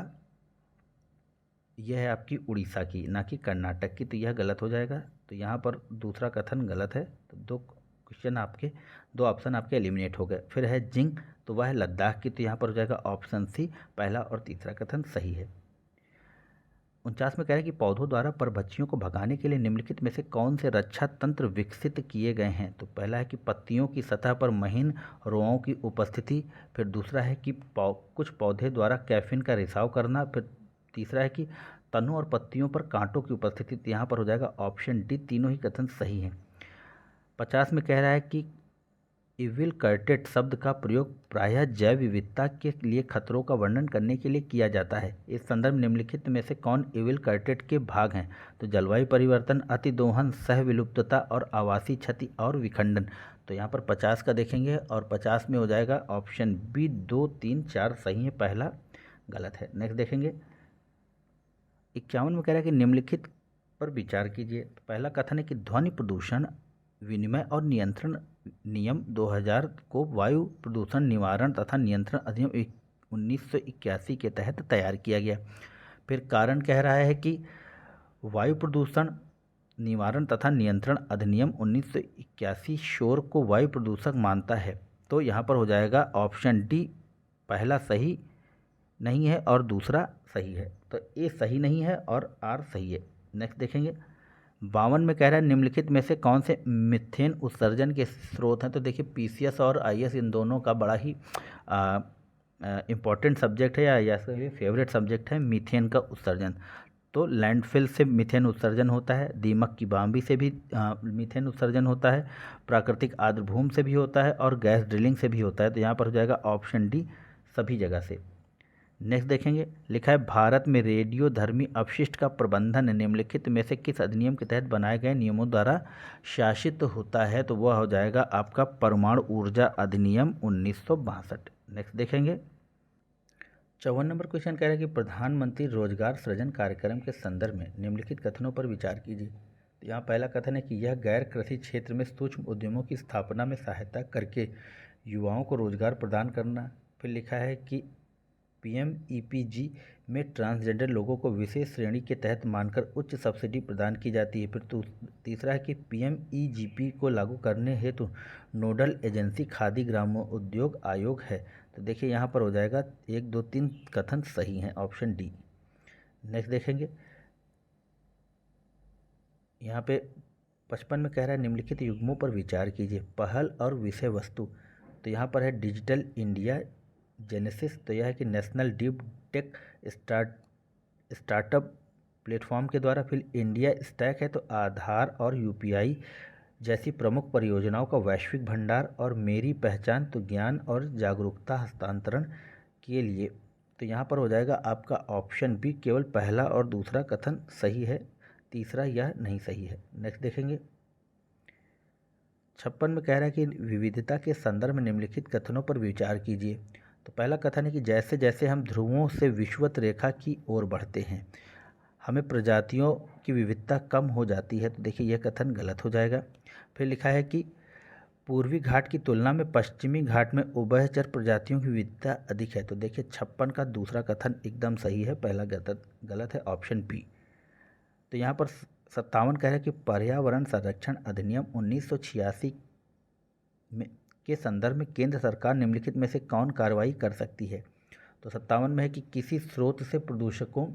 यह है आपकी उड़ीसा की, ना कि कर्नाटक की, तो यह गलत हो जाएगा। तो यहाँ पर दूसरा कथन गलत है, तो दो ऑप्शन आपके एलिमिनेट हो गए। फिर है जिंग, तो वह है लद्दाख की, तो यहाँ पर हो जाएगा ऑप्शन सी, पहला और तीसरा कथन सही है। 49 में कह रहा है कि पौधों द्वारा परभक्षियों को भगाने के लिए निम्नलिखित में से कौन से रक्षा तंत्र विकसित किए गए हैं। तो पहला है कि पत्तियों की सतह पर महीन रोआओं की उपस्थिति, फिर दूसरा है कि कुछ पौधे द्वारा कैफीन का रिसाव करना, फिर तीसरा है कि तनों और पत्तियों पर कांटों की उपस्थिति। तो यहाँ पर हो जाएगा ऑप्शन डी, तीनों ही कथन सही हैं। 50 में कह रहा है कि इविल कर्टेट शब्द का प्रयोग प्रायः जैव विविधता के लिए खतरों का वर्णन करने के लिए किया जाता है। इस संदर्भ निम्नलिखित में से कौन इविल कर्टेट के भाग हैं। तो जलवायु परिवर्तन, अतिदोहन, सह विलुप्तता और आवासीय क्षति और विखंडन। तो यहाँ पर 50 का देखेंगे और 50 में हो जाएगा ऑप्शन बी, 2, 3, 4 सही है, पहला गलत है। नेक्स्ट देखेंगे 51 में कह रहा है कि निम्नलिखित पर विचार कीजिए। तो पहला कथन है कि ध्वनि प्रदूषण विनिमय और नियंत्रण नियम 2000 को वायु प्रदूषण निवारण तथा नियंत्रण अधिनियम 1981 के तहत तैयार किया गया। फिर कारण कह रहा है कि वायु प्रदूषण निवारण तथा नियंत्रण अधिनियम 1981 शोर को वायु प्रदूषक मानता है। तो यहाँ पर हो जाएगा ऑप्शन डी, पहला सही नहीं है और दूसरा सही है। तो ए सही नहीं है और आर सही है। नेक्स्ट देखेंगे 52 में कह रहा है निम्नलिखित में से कौन से मीथेन उत्सर्जन के स्रोत हैं। तो देखिए पीसीएस और आईएएस इन दोनों का बड़ा ही इम्पॉर्टेंट सब्जेक्ट है या फेवरेट सब्जेक्ट है मीथेन का उत्सर्जन। तो लैंडफिल से मीथेन उत्सर्जन होता है, दीमक की बाम्बी से भी मीथेन उत्सर्जन होता है, प्राकृतिक आर्द्रभूमि से भी होता है और गैस ड्रिलिंग से भी होता है। तो यहाँ पर हो जाएगा ऑप्शन डी, सभी जगह से। नेक्स्ट देखेंगे लिखा है भारत में रेडियोधर्मी अपशिष्ट का प्रबंधन निम्नलिखित में से किस अधिनियम के तहत बनाए गए नियमों द्वारा शासित होता है। तो वह हो जाएगा आपका परमाणु ऊर्जा अधिनियम 1962। नेक्स्ट देखेंगे 54 नंबर क्वेश्चन कह रहा है कि प्रधानमंत्री रोजगार सृजन कार्यक्रम के संदर्भ में निम्नलिखित कथनों पर विचार कीजिए। तो यहाँ पहला कथन है कि यह गैर कृषि क्षेत्र में सूक्ष्म उद्यमों की स्थापना में सहायता करके युवाओं को रोजगार प्रदान करना। फिर लिखा है कि पीएमईपीजी में ट्रांसजेंडर लोगों को विशेष श्रेणी के तहत मानकर उच्च सब्सिडी प्रदान की जाती है। फिर तीसरा है कि पीएमईजीपी को लागू करने हेतु नोडल एजेंसी खादी ग्रामोद्योग आयोग है। तो देखिए यहाँ पर हो जाएगा 1, 2, 3 कथन सही हैं, ऑप्शन डी। नेक्स्ट देखेंगे यहाँ पे 55 में कह रहा है निम्नलिखित युग्मों पर विचार कीजिए, पहल और विषय वस्तु। तो यहाँ पर है डिजिटल इंडिया जेनेसिस। तो यह है कि national deep tech startup platform के द्वारा। फिर इंडिया स्टैक है तो आधार और यूपीआई जैसी प्रमुख परियोजनाओं का वैश्विक भंडार। और मेरी पहचान तो ज्ञान और जागरूकता हस्तांतरण के लिए। तो यहाँ पर हो जाएगा आपका ऑप्शन बी, केवल पहला और दूसरा कथन सही है, तीसरा यह नहीं सही है। नेक्स्ट देखेंगे 56 में कह रहा है कि विविधता के संदर्भ में निम्नलिखित कथनों पर विचार कीजिए। तो पहला कथन है कि जैसे जैसे हम ध्रुवों से विषुवत रेखा की ओर बढ़ते हैं हमें प्रजातियों की विविधता कम हो जाती है। तो देखिए यह कथन गलत हो जाएगा। फिर लिखा है कि पूर्वी घाट की तुलना में पश्चिमी घाट में उभयचर प्रजातियों की विविधता अधिक है। तो देखिए 56 का दूसरा कथन एकदम सही है, पहला गलत है, ऑप्शन बी। तो यहाँ पर 57 कह रहा है कि पर्यावरण संरक्षण अधिनियम 1986 में के संदर्भ में केंद्र सरकार निम्नलिखित में से कौन कार्रवाई कर सकती है। तो 57 में है कि किसी स्रोत से प्रदूषकों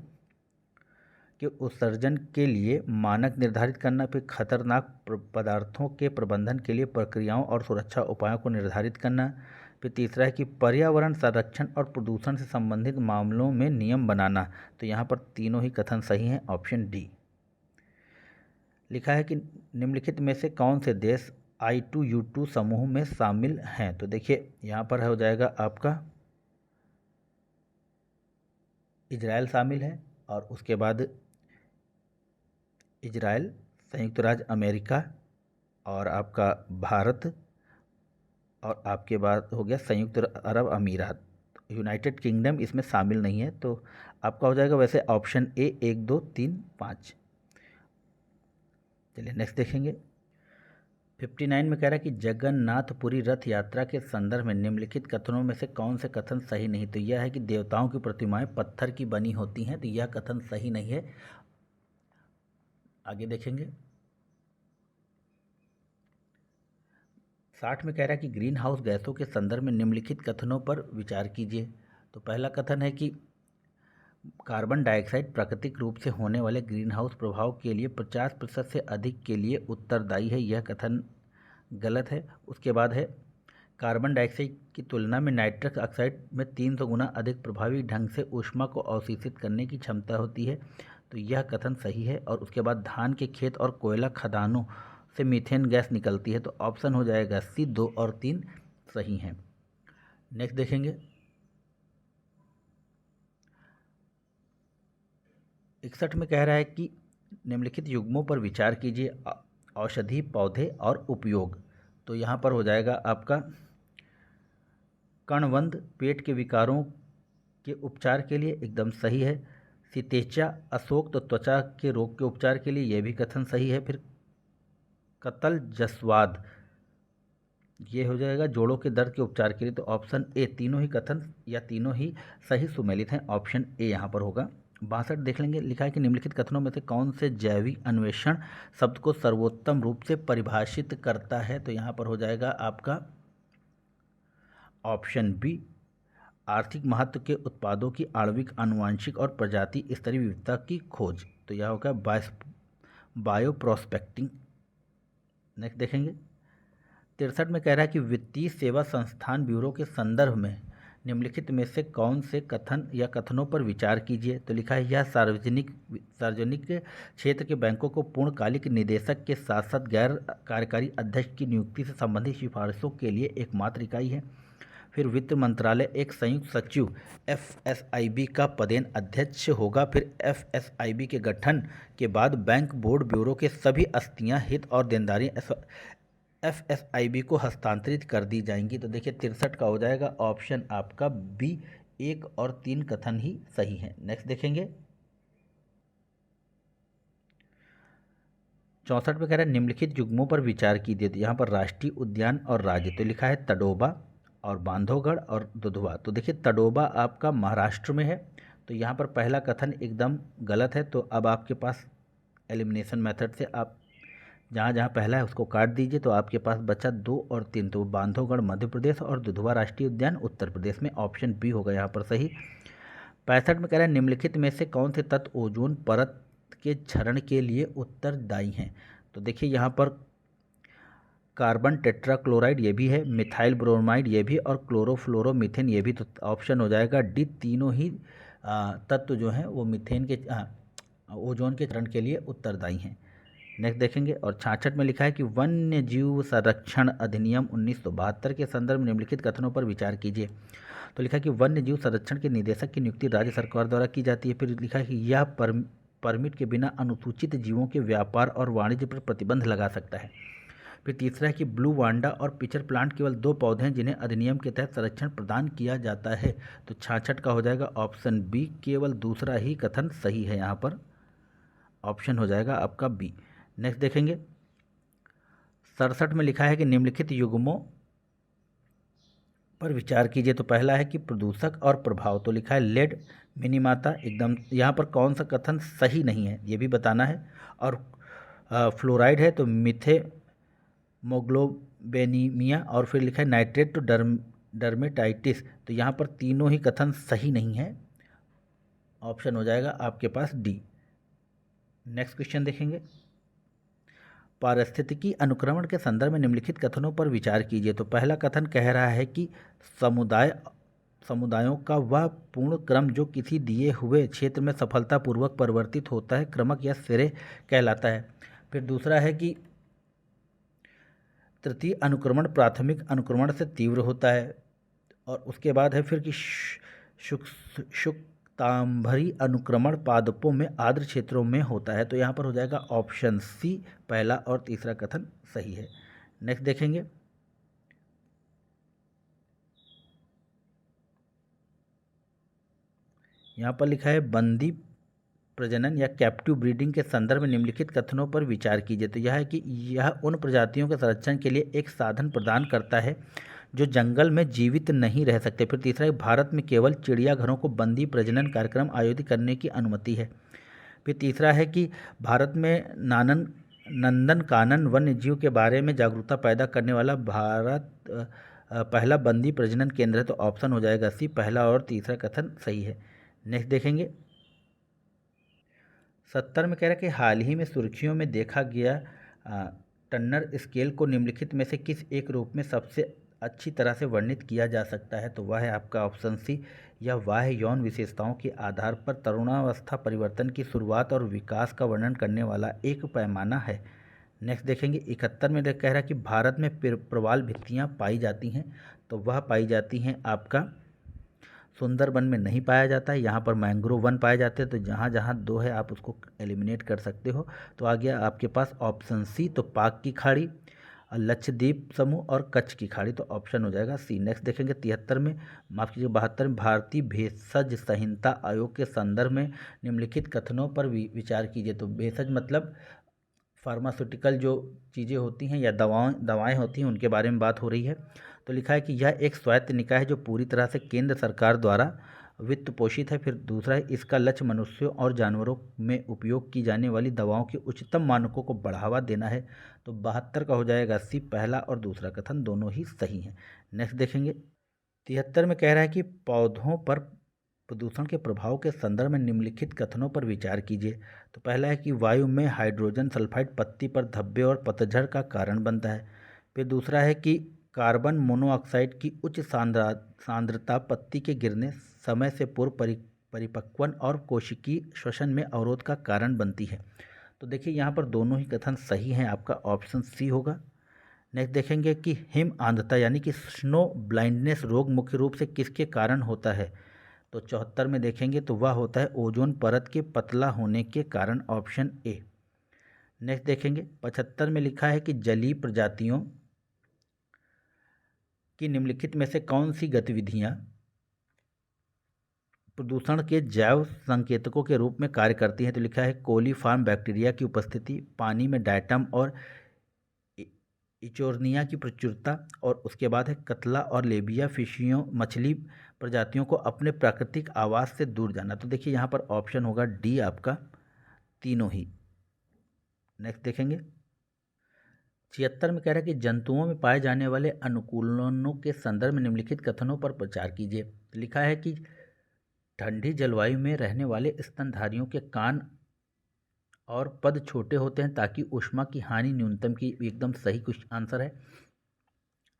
के उत्सर्जन के लिए मानक निर्धारित करना, फिर खतरनाक पदार्थों के प्रबंधन के लिए प्रक्रियाओं और सुरक्षा उपायों को निर्धारित करना, फिर तीसरा है कि पर्यावरण संरक्षण और प्रदूषण से संबंधित मामलों में नियम बनाना। तो यहाँ पर तीनों ही कथन सही हैं, ऑप्शन डी। लिखा है कि निम्नलिखित में से कौन से देश I2U2 समूह में शामिल हैं। तो देखिए यहाँ पर हो जाएगा आपका इजराइल शामिल है और उसके बाद इजराइल, संयुक्त राज्य अमेरिका और आपका भारत और आपके बाद हो गया संयुक्त अरब अमीरात। यूनाइटेड किंगडम इसमें शामिल नहीं है। तो आपका हो जाएगा वैसे ऑप्शन ए, 1, 2, 3, 5। चलिए नेक्स्ट देखेंगे 58 में कह रहा है कि निम्नलिखित में से कौन सा देश 2030 तक स्वच्छ ईंधन की खपत को 50% तक सीमित करने के लिए प्रतिबद्ध है। तो देखिए यहाँ पर हो जाएगा ऑप्शन ए, 1, 2, 3, 5। नेक्स्ट देखेंगे 59 में कह रहा है कि 59 में कह रहा है कि जगन्नाथपुरी रथ यात्रा के संदर्भ में निम्नलिखित कथनों में से कौन से कथन सही नहीं। तो यह है कि देवताओं की प्रतिमाएं पत्थर की बनी होती हैं, तो यह कथन सही नहीं है। आगे देखेंगे। 60 में कह रहा है कि ग्रीन हाउस गैसों के संदर्भ में निम्नलिखित कथनों पर विचार कीजिए। तो पहला कथन है कि कार्बन डाइऑक्साइड प्राकृतिक रूप से होने वाले ग्रीन हाउस प्रभाव के लिए 50% से अधिक के लिए उत्तरदायी है, यह कथन गलत है। उसके बाद है कार्बन डाइऑक्साइड की तुलना में नाइट्रस ऑक्साइड में 300 गुना अधिक प्रभावी ढंग से ऊष्मा को अवशोषित करने की क्षमता होती है, तो यह कथन सही है। और उसके बाद धान के खेत और कोयला खदानों से मीथेन गैस निकलती है, तो ऑप्शन हो जाएगा सी, 2 और 3 सही हैं। नेक्स्ट देखेंगे। 61 में कह रहा है कि निम्नलिखित युग्मों पर विचार कीजिए, औषधि, पौधे और उपयोग। तो यहाँ पर हो जाएगा आपका कणवंद पेट के विकारों के उपचार के लिए, एकदम सही है। सितेचा अशोक तो त्वचा के रोग के उपचार के लिए, यह भी कथन सही है। फिर कतल जसवाद, ये हो जाएगा जोड़ों के दर्द के उपचार के लिए, तो ऑप्शन ए, तीनों ही कथन या तीनों ही सही सुमेलित हैं, ऑप्शन ए यहाँ पर होगा। 62 देख लेंगे। लिखा है कि निम्नलिखित कथनों में से कौन से जैविक अन्वेषण शब्द को सर्वोत्तम रूप से परिभाषित करता है। तो यहाँ पर हो जाएगा आपका ऑप्शन बी, आर्थिक महत्व के उत्पादों की आणविक, आनुवांशिक और प्रजाति स्तरीय विविधता की खोज। तो यह होगा बायो प्रोस्पेक्टिंग। नेक्स्ट देखेंगे। 63 में कह रहा है कि वित्तीय सेवा संस्थान ब्यूरो के संदर्भ में निम्नलिखित में से कौन से कथन या कथनों पर विचार कीजिए। तो लिखा है यह सार्वजनिक क्षेत्र के बैंकों को पूर्णकालिक निदेशक के साथ साथ गैर कार्यकारी अध्यक्ष की नियुक्ति से संबंधित सिफारिशों के लिए एकमात्र इकाई है। फिर वित्त मंत्रालय एक संयुक्त सचिव एफएसआईबी का पदेन अध्यक्ष होगा। फिर एफएसआईबी के गठन के बाद बैंक बोर्ड ब्यूरो के सभी अस्तियां, हित और देनदारियां एफएसआईबी को हस्तांतरित कर दी जाएंगी। तो देखिए 63 का हो जाएगा ऑप्शन आपका बी, 1 और 3 कथन ही सही है। नेक्स्ट देखेंगे। 64 में कह रहा है निम्नलिखित युग्मों पर विचार कीजिए। यहाँ पर राष्ट्रीय उद्यान और राज्य, तो लिखा है तडोबा और बांधवगढ़ और दुधवा। तो देखिए तडोबा आपका महाराष्ट्र में है, तो यहाँ पर पहला कथन एकदम गलत है। तो अब आपके पास एलिमिनेशन मेथड से आप जहाँ जहाँ पहला है उसको काट दीजिए, तो आपके पास बचा 2 और 3। तो बांधवगढ़ मध्य प्रदेश और दुधवा राष्ट्रीय उद्यान उत्तर प्रदेश में, ऑप्शन बी होगा यहाँ पर सही। 65 में कह रहा है निम्नलिखित में से कौन से तत्व ओजोन परत के क्षरण के लिए उत्तरदायी हैं। तो देखिए यहाँ पर कार्बन टेट्राक्लोराइड ये भी है, मिथाइल ब्रोमाइड ये भी, और क्लोरोफ्लोरोमीथेन ये भी। तो ऑप्शन हो जाएगा डी, तीनों ही तत्व जो हैं वो मीथेन के ओजोन के क्षरण के लिए उत्तरदायी हैं। नेक्स्ट देखेंगे। और 66 में लिखा है कि वन्य जीव संरक्षण अधिनियम 1972 के संदर्भ में निम्नलिखित कथनों पर विचार कीजिए। तो लिखा है कि वन्य जीव संरक्षण के निदेशक की नियुक्ति राज्य सरकार द्वारा की जाती है। फिर लिखा है कि यह परमिट के बिना अनुसूचित जीवों के व्यापार और वाणिज्य पर प्रतिबंध लगा सकता है। फिर तीसरा है कि ब्लू वांडा और पिचर प्लांट केवल 2 पौधे हैं जिन्हें अधिनियम के तहत संरक्षण प्रदान किया जाता है। तो 66 का हो जाएगा ऑप्शन बी, केवल दूसरा ही कथन सही है। यहाँ पर ऑप्शन हो जाएगा आपका बी। नेक्स्ट देखेंगे। 67 में लिखा है कि निम्नलिखित युग्मों पर विचार कीजिए। तो पहला है कि प्रदूषक और प्रभाव, तो लिखा है लेड मिनीमाता, एकदम यहाँ पर कौन सा कथन सही नहीं है ये भी बताना है। और फ्लोराइड है तो मिथेमोग्लोबेनीमिया, और फिर लिखा है नाइट्रेट तो डर्मेटाइटिस। तो यहाँ पर तीनों ही कथन सही नहीं है, ऑप्शन हो जाएगा आपके पास डी। नेक्स्ट क्वेश्चन देखेंगे। पारिस्थितिकी अनुक्रमण के संदर्भ में निम्नलिखित कथनों पर विचार कीजिए। तो पहला कथन कह रहा है कि समुदायों का वह पूर्ण क्रम जो किसी दिए हुए क्षेत्र में सफलतापूर्वक परिवर्तित होता है क्रमक या श्रेय कहलाता है। फिर दूसरा है कि तृतीय अनुक्रमण प्राथमिक अनुक्रमण से तीव्र होता है। और उसके बाद है फिर कि शुक्तांबरी अनुक्रमण पादपों में आर्द्र क्षेत्रों में होता है। तो यहाँ पर हो जाएगा ऑप्शन सी, पहला और तीसरा कथन सही है। नेक्स्ट देखेंगे। यहाँ पर लिखा है बंदी प्रजनन या कैप्टिव ब्रीडिंग के संदर्भ में निम्नलिखित कथनों पर विचार कीजिए। तो यह है कि यह उन प्रजातियों के संरक्षण के लिए एक साधन प्रदान करता है जो जंगल में जीवित नहीं रह सकते। फिर तीसरा है, भारत में केवल चिड़ियाघरों को बंदी प्रजनन कार्यक्रम आयोजित करने की अनुमति है। फिर तीसरा है कि भारत में नंदन कानन वन्य जीव के बारे में जागरूकता पैदा करने वाला भारत पहला बंदी प्रजनन केंद्र है। तो ऑप्शन हो जाएगा सी, पहला और तीसरा कथन सही है। नेक्स्ट देखेंगे 70 में कह रहा है कि हाल ही में सुर्खियों में देखा गया टन्नर स्केल को निम्नलिखित में से किस एक रूप में सबसे अच्छी तरह से वर्णित किया जा सकता है। तो वह है आपका ऑप्शन सी, यह बाह्य यौन विशेषताओं के आधार पर तरुणावस्था परिवर्तन की शुरुआत और विकास का वर्णन करने वाला एक पैमाना है। नेक्स्ट देखेंगे 71 में कह रहा है कि भारत में प्रवाल भित्तियाँ पाई जाती हैं। तो वह पाई जाती हैं आपका सुंदरबन में नहीं पाया जाता है, यहाँ पर मैंग्रोव वन पाए जाते हैं। तो जहाँ जहाँ दो है आप उसको एलिमिनेट कर सकते हो। तो आ गया आपके पास ऑप्शन सी, तो पाक की खाड़ी, लक्षद्वीप समूह और कच्छ की खाड़ी। तो ऑप्शन हो जाएगा सी। नेक्स्ट देखेंगे 73 में, माफ कीजिए 72 में, भारतीय भेषज संहिता आयोग के संदर्भ में निम्नलिखित कथनों पर विचार कीजिए। तो भेषज मतलब फार्मास्यूटिकल जो चीज़ें होती हैं या दवाएं होती हैं उनके बारे में बात हो रही है। तो लिखा है कि यह एक स्वायत्त निकाय है जो पूरी तरह से केंद्र सरकार द्वारा वित्त पोषित है। फिर दूसरा है, इसका लक्ष्य मनुष्यों और जानवरों में उपयोग की जाने वाली दवाओं के उच्चतम मानकों को बढ़ावा देना है। तो 72 का हो जाएगा सी, पहला और दूसरा कथन दोनों ही सही हैं। नेक्स्ट देखेंगे 73 में कह रहा है कि पौधों पर प्रदूषण के प्रभाव के संदर्भ में निम्नलिखित कथनों पर विचार कीजिए। तो पहला है कि वायु में हाइड्रोजन सल्फाइड पत्ती पर धब्बे और पतझड़ का कारण बनता है। फिर दूसरा है कि कार्बन मोनोऑक्साइड की उच्च सांद्रता पत्ती के गिरने, समय से पूर्व परिपक्वन और कोशिकीय श्वसन में अवरोध का कारण बनती है। तो देखिए यहाँ पर दोनों ही कथन सही हैं, आपका ऑप्शन सी होगा। नेक्स्ट देखेंगे कि हिम आंधता यानी कि स्नो ब्लाइंडनेस रोग मुख्य रूप से किसके कारण होता है। तो 74 में देखेंगे तो वह होता है ओजोन परत के पतला होने के कारण, ऑप्शन ए। नेक्स्ट देखेंगे 75 में लिखा है कि जलीय प्रजातियों की निम्नलिखित में से कौन सी गतिविधियां प्रदूषण के जैव संकेतकों के रूप में कार्य करती हैं। तो लिखा है कोलीफॉर्म बैक्टीरिया की उपस्थिति, पानी में डायटम और इचोर्निया की प्रचुरता, और उसके बाद है कतला और लेबिया फिशियों मछली प्रजातियों को अपने प्राकृतिक आवास से दूर जाना। तो देखिए यहाँ पर ऑप्शन होगा डी आपका, तीनों ही। नेक्स्ट देखेंगे 76 में कह रहा है कि जंतुओं में पाए जाने वाले अनुकूलनों के संदर्भ में निम्नलिखित कथनों पर विचार कीजिए। तो लिखा है कि ठंडी जलवायु में रहने वाले स्तनधारियों के कान और पद छोटे होते हैं ताकि ऊष्मा की हानि न्यूनतम की, एकदम सही कुछ आंसर है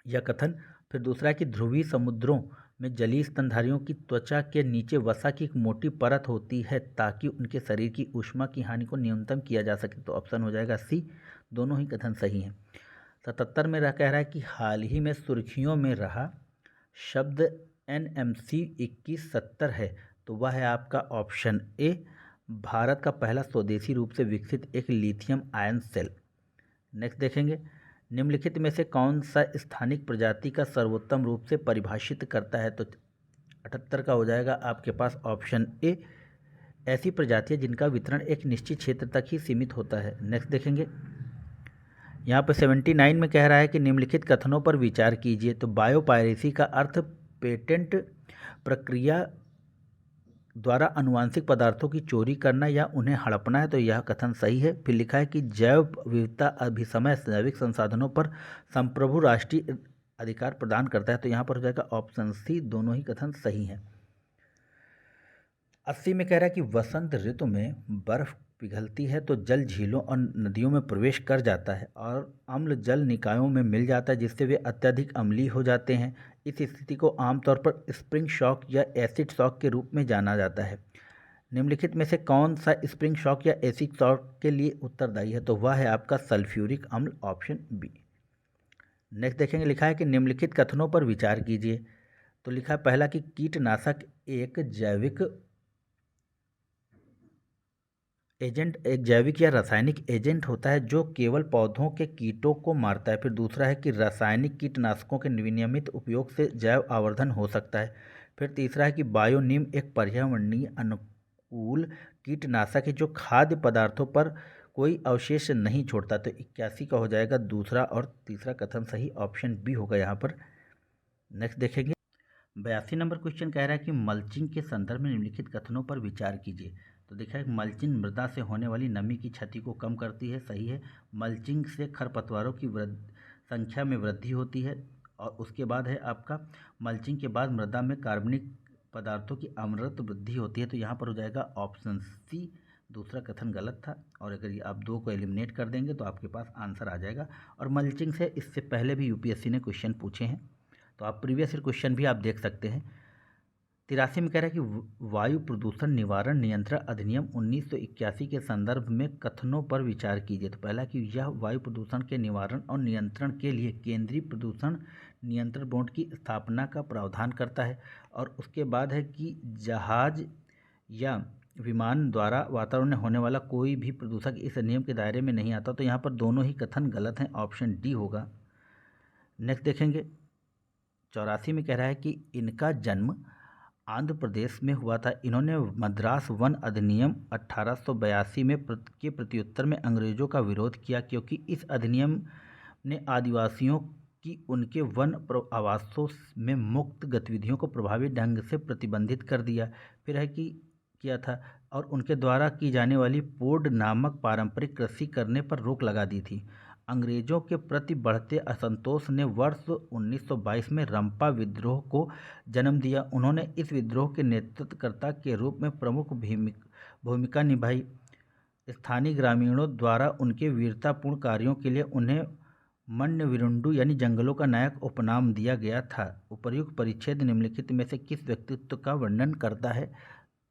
यह कथन। फिर दूसरा है कि ध्रुवीय समुद्रों में जलीय स्तनधारियों की त्वचा के नीचे वसा की एक मोटी परत होती है ताकि उनके शरीर की ऊष्मा की हानि को न्यूनतम किया जा सके। तो ऑप्शन हो जाएगा सी, दोनों ही कथन सही हैं। 77 में कह रहा है कि हाल ही में सुर्खियों में रहा शब्द NMC 2170 है। तो वह है आपका ऑप्शन ए, भारत का पहला स्वदेशी रूप से विकसित एक लिथियम आयन सेल। नेक्स्ट देखेंगे निम्नलिखित में से कौन सा स्थानिक प्रजाति का सर्वोत्तम रूप से परिभाषित करता है। तो 78 का हो जाएगा आपके पास ऑप्शन ए, ऐसी प्रजातियां जिनका वितरण एक निश्चित क्षेत्र तक ही सीमित होता है। नेक्स्ट देखेंगे यहाँ पर 79 में कह रहा है कि निम्नलिखित कथनों पर विचार कीजिए। तो बायोपायरेसी का अर्थ पेटेंट प्रक्रिया द्वारा अनुवांशिक पदार्थों की चोरी करना या उन्हें हड़पना है। तो यह कथन सही है। फिर लिखा है कि जैव विविधता अभिसमय जैविक संसाधनों पर संप्रभु राष्ट्रीय अधिकार प्रदान करता है। तो यहाँ पर हो जाएगा ऑप्शन सी, दोनों ही कथन सही हैं। 80 में कह रहा है कि वसंत ऋतु में बर्फ पिघलती है तो जल झीलों और नदियों में प्रवेश कर जाता है और अम्ल जल निकायों में मिल जाता है जिससे वे अत्यधिक अम्लीय हो जाते हैं। इस स्थिति को आमतौर पर स्प्रिंग शॉक या एसिड शॉक के रूप में जाना जाता है। निम्नलिखित में से कौन सा स्प्रिंग शॉक या एसिड शॉक के लिए उत्तरदायी है। तो वह है आपका सल्फ्यूरिक अम्ल, ऑप्शन बी। नेक्स्ट देखेंगे लिखा है कि निम्नलिखित कथनों पर विचार कीजिए। तो लिखा है पहला कि कीटनाशक एक जैविक या रासायनिक एजेंट होता है जो केवल पौधों के कीटों को मारता है। फिर दूसरा है कि रासायनिक कीटनाशकों के विनियमित उपयोग से जैव आवर्धन हो सकता है। फिर तीसरा है कि बायोनिम एक पर्यावरणीय अनुकूल कीटनाशक है जो खाद्य पदार्थों पर कोई अवशेष नहीं छोड़ता। तो 81 का हो जाएगा दूसरा और तीसरा कथन सही, ऑप्शन बी होगा यहाँ पर। नेक्स्ट देखेंगे 82 नंबर क्वेश्चन कह रहा है कि मल्चिंग के संदर्भ में निम्नलिखित कथनों पर विचार कीजिए। तो देखा है मल्चिंग मृदा से होने वाली नमी की क्षति को कम करती है, सही है। मल्चिंग से खरपतवारों की संख्या में वृद्धि होती है। और उसके बाद है आपका मल्चिंग के बाद मृदा में कार्बनिक पदार्थों की अम्लता वृद्धि होती है। तो यहाँ पर हो जाएगा ऑप्शन सी, दूसरा कथन गलत था। और अगर ये आप दो को एलिमिनेट कर देंगे तो आपके पास आंसर आ जाएगा। और मल्चिंग से इससे पहले भी यूपीएससी ने क्वेश्चन पूछे हैं, तो आप प्रीवियस ईयर क्वेश्चन भी आप देख सकते हैं। 83 में कह रहा है कि वायु प्रदूषण निवारण नियंत्रण अधिनियम 1981 के संदर्भ में कथनों पर विचार कीजिए। तो पहला कि यह वायु प्रदूषण के निवारण और नियंत्रण के लिए केंद्रीय प्रदूषण नियंत्रण बोर्ड की स्थापना का प्रावधान करता है। और उसके बाद है कि जहाज या विमान द्वारा वातावरण में होने वाला कोई भी प्रदूषक इस नियम के दायरे में नहीं आता। तो यहाँ पर दोनों ही कथन गलत हैं, ऑप्शन डी होगा। नेक्स्ट देखेंगे 84 में कह रहा है कि इनका जन्म आंध्र प्रदेश में हुआ था। इन्होंने मद्रास वन अधिनियम 1882 में के प्रत्युत्तर में अंग्रेजों का विरोध किया, क्योंकि इस अधिनियम ने आदिवासियों की उनके वन आवासों में मुक्त गतिविधियों को प्रभावी ढंग से प्रतिबंधित कर दिया। फिर है कि किया था और उनके द्वारा की जाने वाली पोड नामक पारंपरिक कृषि करने पर रोक लगा दी थी। अंग्रेजों के प्रति बढ़ते असंतोष ने वर्ष 1922 में रंपा विद्रोह को जन्म दिया। उन्होंने इस विद्रोह के नेतृत्वकर्ता के रूप में प्रमुख भूमिका निभाई। स्थानीय ग्रामीणों द्वारा उनके वीरतापूर्ण कार्यों के लिए उन्हें मन्यविरुंडू यानी जंगलों का नायक उपनाम दिया गया था। उपर्युक्त परिच्छेद निम्नलिखित में से किस व्यक्तित्व का वर्णन करता है?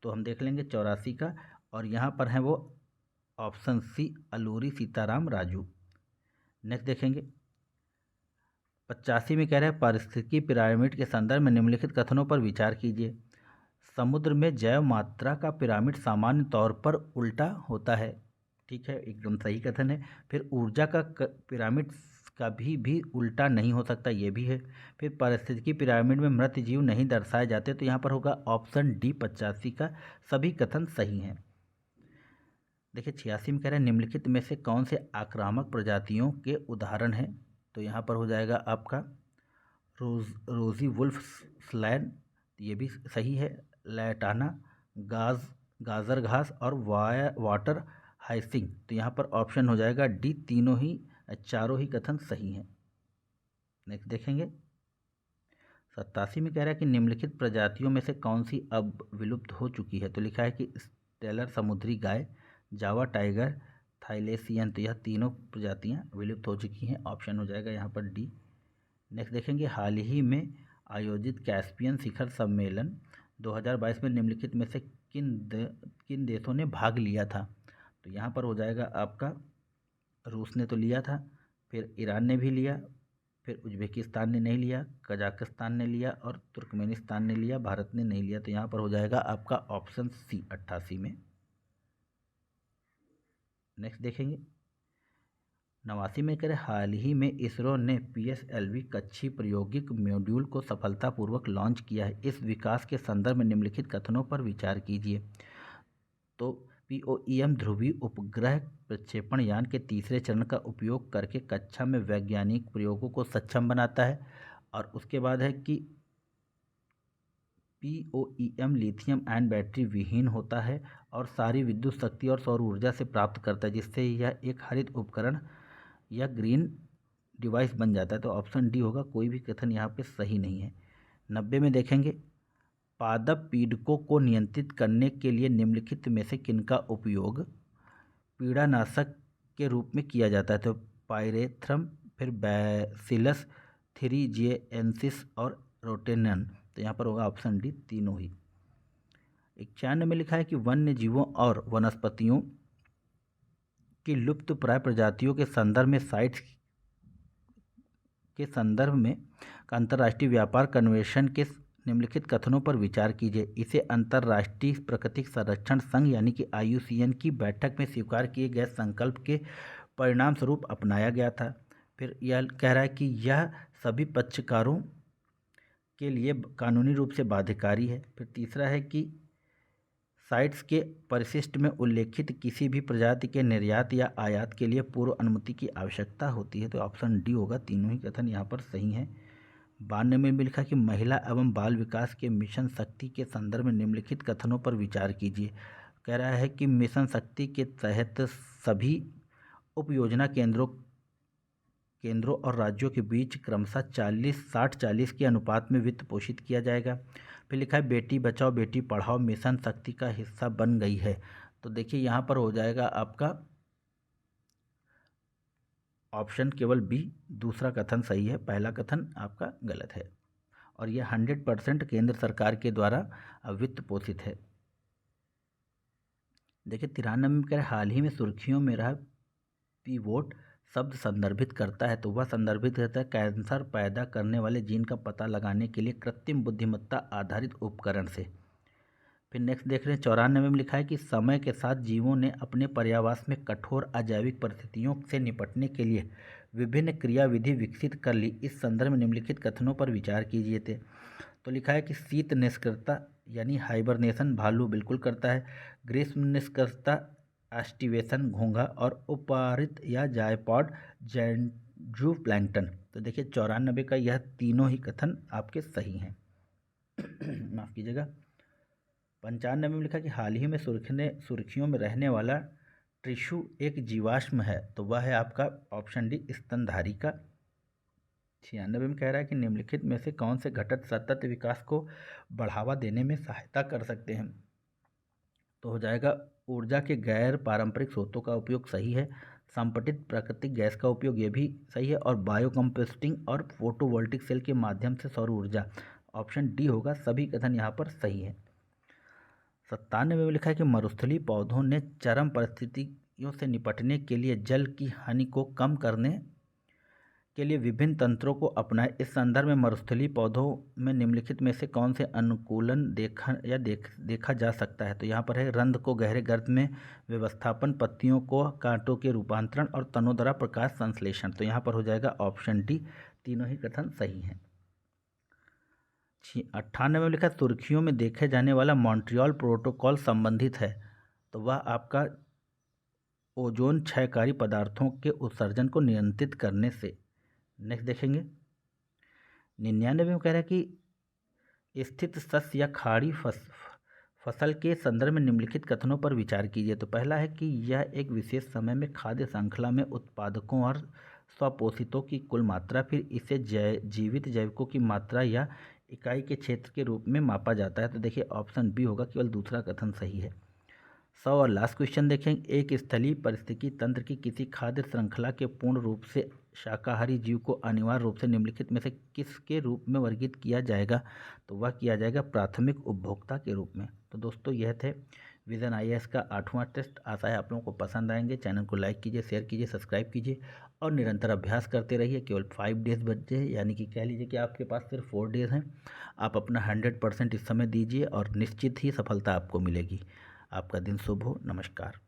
तो हम देख लेंगे 84 का, और यहाँ पर है वो option C, Alluri Sitarama Raju. Next देखेंगे 85 में कह रहे हैं पारिस्थितिकी पिरामिड के संदर्भ में निम्नलिखित कथनों पर विचार कीजिए। समुद्र में जैव मात्रा का पिरामिड सामान्य तौर पर उल्टा होता है, ठीक है, एकदम सही कथन है। फिर ऊर्जा का पिरामिड कभी भी उल्टा नहीं हो सकता, ये भी है। फिर पारिस्थितिकी पिरामिड में मृत जीव नहीं दर्शाए जाते। तो यहाँ पर होगा ऑप्शन डी, 85 का सभी कथन सही हैं। देखिए 86 में कह रहे हैं निम्नलिखित में से कौन से आक्रामक प्रजातियों के उदाहरण हैं? तो यहाँ पर हो जाएगा आपका रोजी वुल्फ स्लैन, ये भी सही है। लैटाना, गाजर घास और वाटर हाइसिंग, तो यहाँ पर ऑप्शन हो जाएगा डी, चारों ही कथन सही हैं। नेक्स्ट देखेंगे 87 में कह रहा है कि निम्नलिखित प्रजातियों में से कौन सी अब विलुप्त हो चुकी है? तो लिखा है कि स्टेलर समुद्री गाय, जावा टाइगर, थाइलेसियन, तो यह तीनों प्रजातियां विलुप्त हो चुकी हैं, ऑप्शन हो जाएगा यहाँ पर डी। नेक्स्ट देखेंगे हाल ही में आयोजित कैस्पियन शिखर सम्मेलन 2022 में निम्नलिखित में से किन देशों ने भाग लिया था? तो यहाँ पर हो जाएगा आपका रूस ने तो लिया था, फिर ईरान ने भी लिया, फिर उज्बेकिस्तान ने नहीं लिया, कजाकिस्तान ने लिया और तुर्कमेनिस्तान ने लिया, भारत ने नहीं लिया। तो यहाँ पर हो जाएगा आपका ऑप्शन सी 88 में। नेक्स्ट देखेंगे 89 में करें हाल ही में इसरो ने PSLV कक्षीय प्रायोगिक मॉड्यूल को सफलतापूर्वक लॉन्च किया है। इस विकास के संदर्भ में निम्नलिखित कथनों पर विचार कीजिए। तो POEM ध्रुवीय उपग्रह प्रक्षेपण यान के तीसरे चरण का उपयोग करके कक्षा में वैज्ञानिक प्रयोगों को सक्षम बनाता है। और उसके बाद है कि POEM लिथियम आयन बैटरी विहीन होता है और सारी विद्युत शक्ति और सौर ऊर्जा से प्राप्त करता है, जिससे यह एक हरित उपकरण या ग्रीन डिवाइस बन जाता है। तो ऑप्शन डी होगा, कोई भी कथन यहाँ पे सही नहीं है। 90 में देखेंगे पादप पीड़कों को नियंत्रित करने के लिए निम्नलिखित में से किनका उपयोग पीड़ानाशक के रूप में किया जाता है? तो पायरेथ्रम, फिर बैसिलस थ्रीजिएन्सिस और रोटेनन, तो यहाँ पर होगा ऑप्शन डी, तीनों ही। 91 में लिखा है कि वन्य जीवों और वनस्पतियों की लुप्त प्राय प्रजातियों के संदर्भ में साइट्स के संदर्भ में अंतर्राष्ट्रीय व्यापार कन्वेंशन के निम्नलिखित कथनों पर विचार कीजिए। इसे अंतर्राष्ट्रीय प्राकृतिक संरक्षण संघ यानी कि IUCN की बैठक में स्वीकार किए गए संकल्प के परिणाम स्वरूप अपनाया गया था। फिर यह कह रहा है कि यह सभी पक्षकारों के लिए कानूनी रूप से बाध्यकारी है। फिर तीसरा है कि साइट्स के परिशिष्ट में उल्लेखित किसी भी प्रजाति के निर्यात या आयात के लिए पूर्व अनुमति की आवश्यकता होती है। तो ऑप्शन डी होगा। तीनों ही कथन यहाँ पर सही हैं। 92 में लिखा कि महिला एवं बाल विकास के मिशन शक्ति के संदर्भ में निम्नलिखित कथनों पर विचार कीजिए। कह रहा है कि मिशन शक्ति के तहत सभी उपयोजना केंद्रों और राज्यों के बीच क्रमशः 60-40 के अनुपात में वित्त पोषित किया जाएगा। फिर लिखा है बेटी बचाओ बेटी पढ़ाओ मिशन शक्ति का हिस्सा बन गई है। तो देखिए यहाँ पर हो जाएगा आपका ऑप्शन केवल बी, दूसरा कथन सही है, पहला कथन आपका गलत है। और यह 100% केंद्र सरकार के द्वारा वित्त पोषित है। देखिए 93 में कह रहे हाल ही में सुर्खियों में रहा पीवोट शब्द संदर्भित करता है। तो वह संदर्भित करता है कैंसर पैदा करने वाले जीन का पता लगाने के लिए कृत्रिम बुद्धिमत्ता आधारित उपकरण से। फिर नेक्स्ट देख रहे हैं 94 में लिखा है कि समय के साथ जीवों ने अपने पर्यावास में कठोर अजैविक परिस्थितियों से निपटने के लिए विभिन्न क्रियाविधि विकसित कर ली। इस संदर्भ में निम्नलिखित कथनों पर विचार कीजिए थे। तो लिखा है कि शीत निष्क्रियता यानी हाइबरनेशन भालू बिल्कुल करता है। ग्रीष्म निष्क्रियता एस्टिवेशन घोंघा और उपारित या जायपॉड जूप्लैंक्टन। तो देखिए 94 का यह तीनों ही कथन आपके सही हैं। माफ़ कीजिएगा। 95 में लिखा कि हाल ही में सुर्खियों में रहने वाला टिश्यू एक जीवाश्म है। तो वह है आपका ऑप्शन डी स्तनधारी का। 96 में कह रहा है कि निम्नलिखित में से कौन से घटक सतत विकास को बढ़ावा देने में सहायता कर सकते हैं। तो हो जाएगा ऊर्जा के गैर पारंपरिक स्रोतों का उपयोग सही है। संपटित प्राकृतिक गैस का उपयोग ये भी सही है। और बायोकम्पोस्टिंग और फोटोवोल्टिक सेल के माध्यम से सौर ऊर्जा, ऑप्शन डी होगा। सभी कथन यहाँ पर सही है। 97 में लिखा है कि मरुस्थलीय पौधों ने चरम परिस्थितियों से निपटने के लिए जल की हानि को कम करने के लिए विभिन्न तंत्रों को अपनाए। इस संदर्भ में मरुस्थलीय पौधों में निम्नलिखित में से कौन से अनुकूलन देखा जा सकता है। तो यहाँ पर है रंध्र को गहरे गर्त में व्यवस्थापन, पत्तियों को कांटों के रूपांतरण और तनों द्वारा प्रकाश संश्लेषण। तो यहाँ पर हो जाएगा ऑप्शन डी। तीनों ही कथन सही हैं। 98 में लिखा सुर्खियों में देखे जाने वाला मॉन्ट्रियल प्रोटोकॉल संबंधित है। तो वह आपका ओजोन क्षयकारी पदार्थों के उत्सर्जन को नियंत्रित करने से। नेक्स्ट देखेंगे 99 में कह रहा है कि स्थित शस्य या खाड़ी फसल के संदर्भ में निम्नलिखित कथनों पर विचार कीजिए। तो पहला है कि यह एक विशेष समय में खाद्य श्रृंखला में उत्पादकों और स्वपोषितों की कुल मात्रा, फिर इसे जीवित जैविकों की मात्रा या इकाई के क्षेत्र के रूप में मापा जाता है। तो देखिए ऑप्शन बी होगा, केवल दूसरा कथन सही है। 100 और लास्ट क्वेश्चन देखेंगे। एक स्थलीय पारिस्थितिकी तंत्र की किसी खाद्य श्रृंखला के पूर्ण रूप से शाकाहारी जीव को अनिवार्य रूप से निम्नलिखित में से किसके रूप में वर्गीकृत किया जाएगा। तो वह किया जाएगा प्राथमिक उपभोक्ता के रूप में। तो दोस्तों यह थे विजन IAS का 8वां टेस्ट। आशा है आप लोगों को पसंद आएंगे। चैनल को लाइक कीजिए, शेयर कीजिए, सब्सक्राइब कीजिए और निरंतर अभ्यास करते रहिए। केवल 5 डेज बचे हैं, यानी कि कह लीजिए कि आपके पास सिर्फ 4 डेज हैं। आप अपना 100% इस समय दीजिए और निश्चित ही सफलता आपको मिलेगी। आपका दिन शुभ हो। नमस्कार।